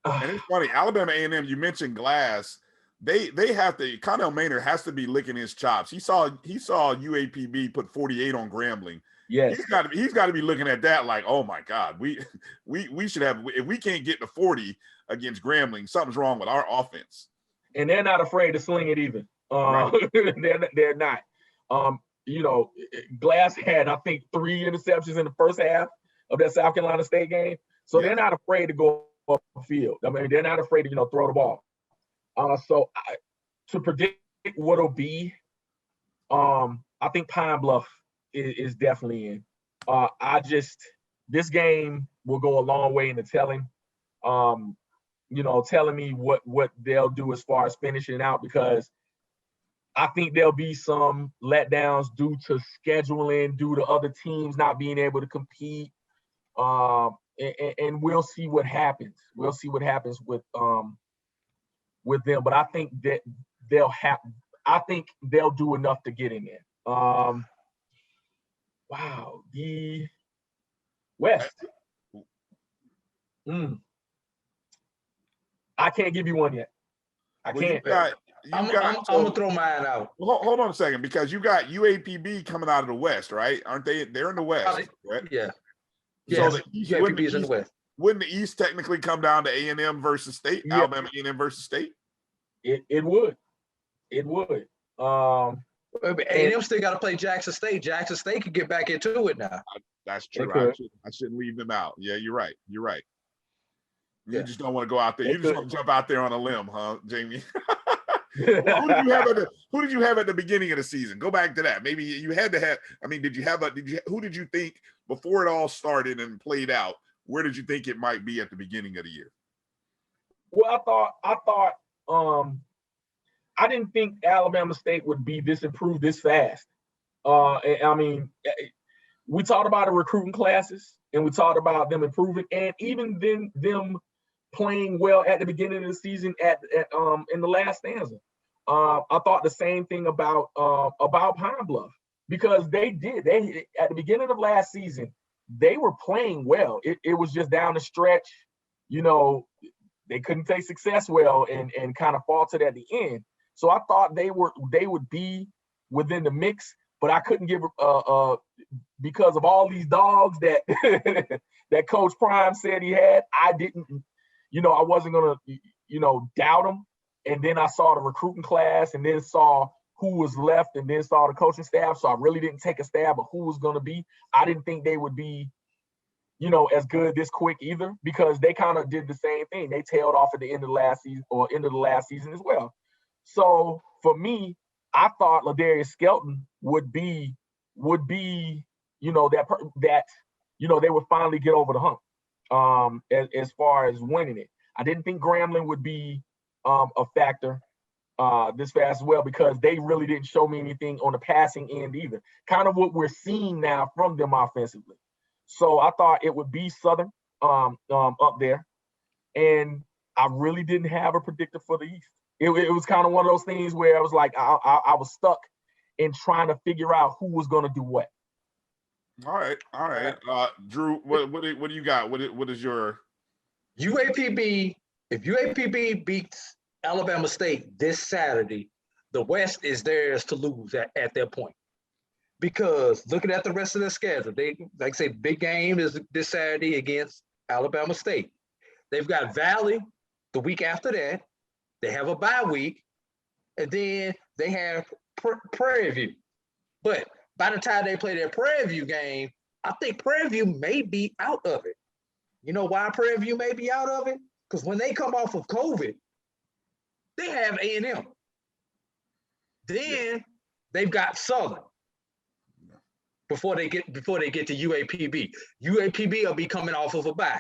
And it's funny, Alabama A&M, you mentioned Glass. They have to, Connell Maynard has to be licking his chops. He saw UAPB put 48 on Grambling. Yes. He's got to be looking at that like, oh my God, we should have, if we can't get to 40 against Grambling, something's wrong with our offense. And they're not afraid to sling it either. Right. They're not. Glass had, I think, 3 interceptions in the first half of that South Carolina State game. So they're not afraid to go up the field. I mean, they're not afraid to, throw the ball. So to predict what it'll be, I think Pine Bluff is definitely in. This game will go a long way into telling me what they'll do as far as finishing it out, because I think there'll be some letdowns due to scheduling, due to other teams not being able to compete. And we'll see what happens. We'll see what happens with them. But I think that they'll do enough to get in there. Wow, the West. I can't give you one yet. I can't. I'm gonna throw mine out. Hold on a second, because you got UAPB coming out of the West, right? Aren't they? They're in the West, right? Yeah. So yeah. UAPB is in the West. Wouldn't the East technically come down to A&M versus State? Yeah. Alabama A&M versus State? It would. It would. A&M still got to play Jackson State. Jackson State could get back into it now. That's true. I shouldn't leave them out. Yeah, you're right. You just don't want to go out there. You just want to jump out there on a limb, huh, Jamie? Well, who did you have at the beginning of the season? Go back to that. Maybe you had to have. I mean, who did you think before it all started and played out? Where did you think it might be at the beginning of the year? Well, I thought I didn't think Alabama State would be this improved this fast. I mean, we talked about the recruiting classes, and we talked about them improving, and even then them playing well at the beginning of the season in the last stanza. I thought the same thing about Pine Bluff, because they at the beginning of last season, they were playing well. It was just down the stretch, they couldn't take success well and kind of faltered at the end. So I thought they would be within the mix, but I couldn't give because of all these dogs that that Coach Prime said he had. I didn't, I wasn't gonna, doubt him. And then I saw the recruiting class, and then saw who was left, and then saw the coaching staff. So I really didn't take a stab at who was gonna be. I didn't think they would be, as good this quick either, because they kind of did the same thing. They tailed off at the end of the last season as well. So for me, I thought Ladarius Skelton would be, that they would finally get over the hump as far as winning it. I didn't think Grambling would be a factor this fast as well, because they really didn't show me anything on the passing end either. Kind of what we're seeing now from them offensively. So I thought it would be Southern up there, and I really didn't have a predictor for the East. It was kind of one of those things where I was like, I was stuck in trying to figure out who was going to do what. All right. Drew, what do you got? What is your UAPB? If UAPB beats Alabama State this Saturday, the West is theirs to lose at their point. Because looking at the rest of their schedule, they, like I say, big game is this Saturday against Alabama State. They've got Valley the week after that. They have a bye week, and then they have Prairie View. But by the time they play their Prairie View game, I think Prairie View may be out of it. You know why Prairie View may be out of it? Because when they come off of COVID, they have A&M. Then they've got Southern before they get to UAPB. UAPB will be coming off of a bye.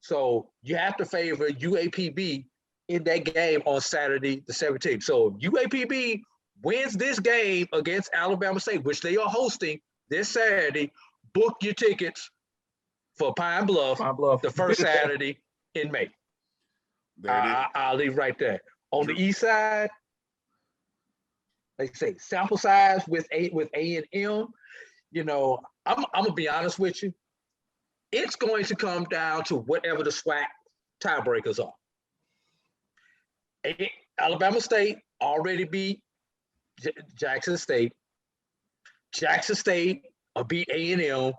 So you have to favor UAPB in that game on Saturday the 17th. So if UAPB wins this game against Alabama State, which they are hosting this Saturday, book your tickets for Pine Bluff. The first Saturday in May. I'll leave right there. On the east side, like I say, sample size with A&M, I'm gonna be honest with you. It's going to come down to whatever the SWAC tiebreakers are. Alabama State already beat Jackson State. Jackson State beat A&M.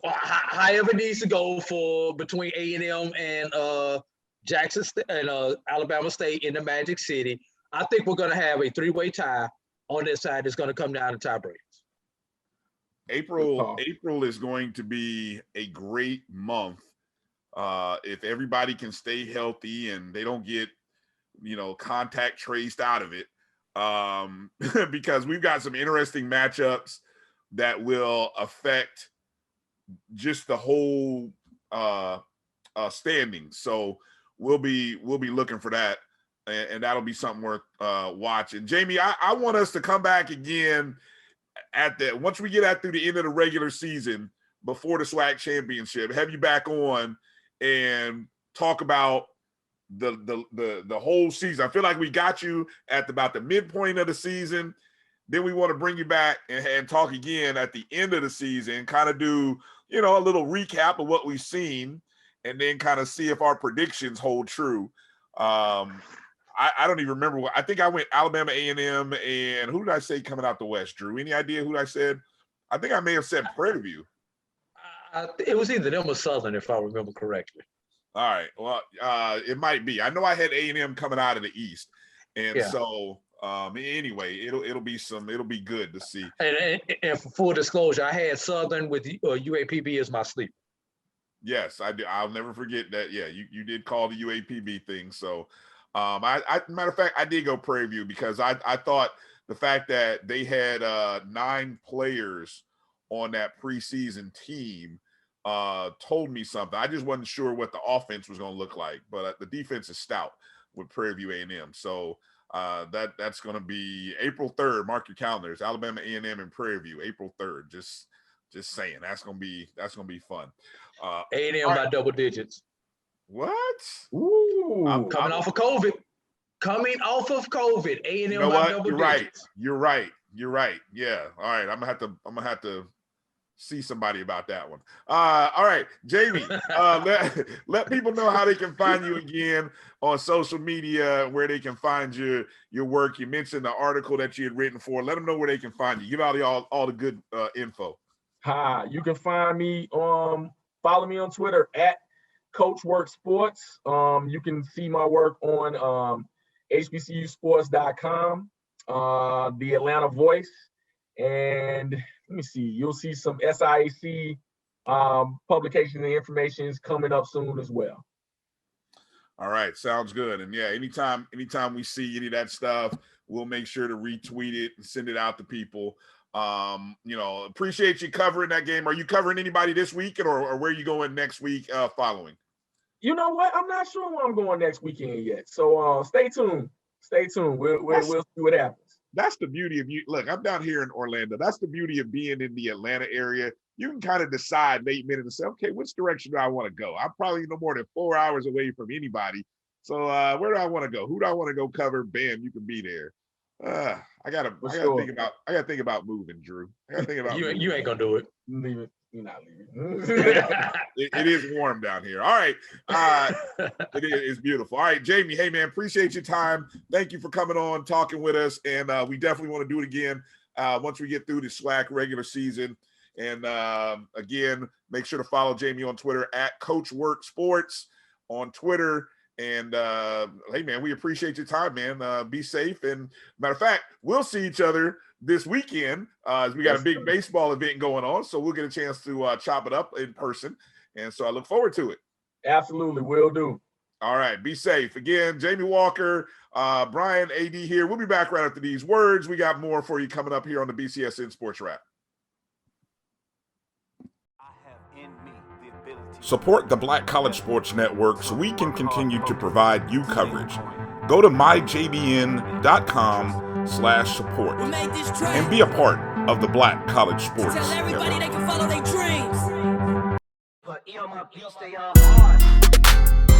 However it needs to go for between A&M and Jackson State and Alabama State in the Magic City. I think we're going to have a three-way tie on this side. It's going to come down to tiebreakers. April is going to be a great month if everybody can stay healthy and they don't get, contact traced out of it, because we've got some interesting matchups that will affect just the whole standings. So we'll be looking for that, and that'll be something worth watching. Jamie, I want us to come back again once we get through the end of the regular season before the SWAC championship. Have you back on and talk about the whole season. I feel like we got you at about the midpoint of the season. Then we want to bring you back and talk again at the end of the season, kind of do, a little recap of what we've seen, and then kind of see if our predictions hold true. I don't even remember. I think I went Alabama, A&M, and who did I say coming out the West, Drew? Any idea who I said? I think I may have said Prairie View. It was either them or Southern, if I remember correctly. All right. Well, it might be. I know I had A&M coming out of the East, and so anyway, it'll be good to see. And for full disclosure, I had Southern with UAPB as my sleeper. Yes, I do. I'll never forget that. Yeah, you did call the UAPB thing. So, matter of fact, I did go Prairie View because I thought the fact that they had 9 players on that preseason team told me something. I just wasn't sure what the offense was going to look like, but the defense is stout with Prairie View A&M. So that's going to be April 3rd. Mark your calendars. Alabama A&M and Prairie View, April 3rd. Just saying, that's going to be fun. A&M by double digits. What? Ooh. Coming off of COVID. Coming off of COVID. A&M You know by what? double You're right. digits. You're right. Yeah. All right. I'm gonna have to see somebody about that one. All right, Jamie. Let people know how they can find you again on social media, where they can find your work. You mentioned the article that you had written for. Let them know where they can find you. Give out all the good info. Hi. You can find me. Follow me on Twitter at CoachWork Sports. You can see my work on HBCUsports.com, the Atlanta Voice, and let me see. You'll see some SIAC publications and information coming up soon as well. All right, sounds good. And yeah, anytime we see any of that stuff, we'll make sure to retweet it and send it out to people. Appreciate you covering that game. Are you covering anybody this weekend, or where are you going next week following? You know what? I'm not sure where I'm going next weekend yet. So stay tuned. We'll see what happens. That's the beauty of you. Look, I'm down here in Orlando. That's the beauty of being in the Atlanta area. You can kind of decide late minute and say, okay, which direction do I want to go? I'm probably no more than 4 hours away from anybody. So where do I want to go? Who do I want to go cover? Bam, you can be there. I gotta think about moving, Drew. I gotta think about you ain't gonna do it. Leave it. You're not leaving. It is warm down here. All right. It's beautiful. All right, Jamie. Hey man, appreciate your time. Thank you for coming on, talking with us. And we definitely want to do it again once we get through the SWAC regular season. And again, make sure to follow Jamie on Twitter at CoachWork Sports on Twitter. And hey man, we appreciate your time, man. Be safe. And matter of fact, we'll see each other this weekend as we got a big baseball event going on. So we'll get a chance to chop it up in person. And so I look forward to it. Absolutely, will do. All right, be safe. Again, Jamie Walker, Bryan A.D. here. We'll be back right after these words. We got more for you coming up here on the BCSN SportsWrap. Support the Black College Sports Network so we can continue to provide you coverage. Go to myjbn.com/support and be a part of the Black College Sports Tell everybody Network. they can follow their dreams. But my beats, they are hard.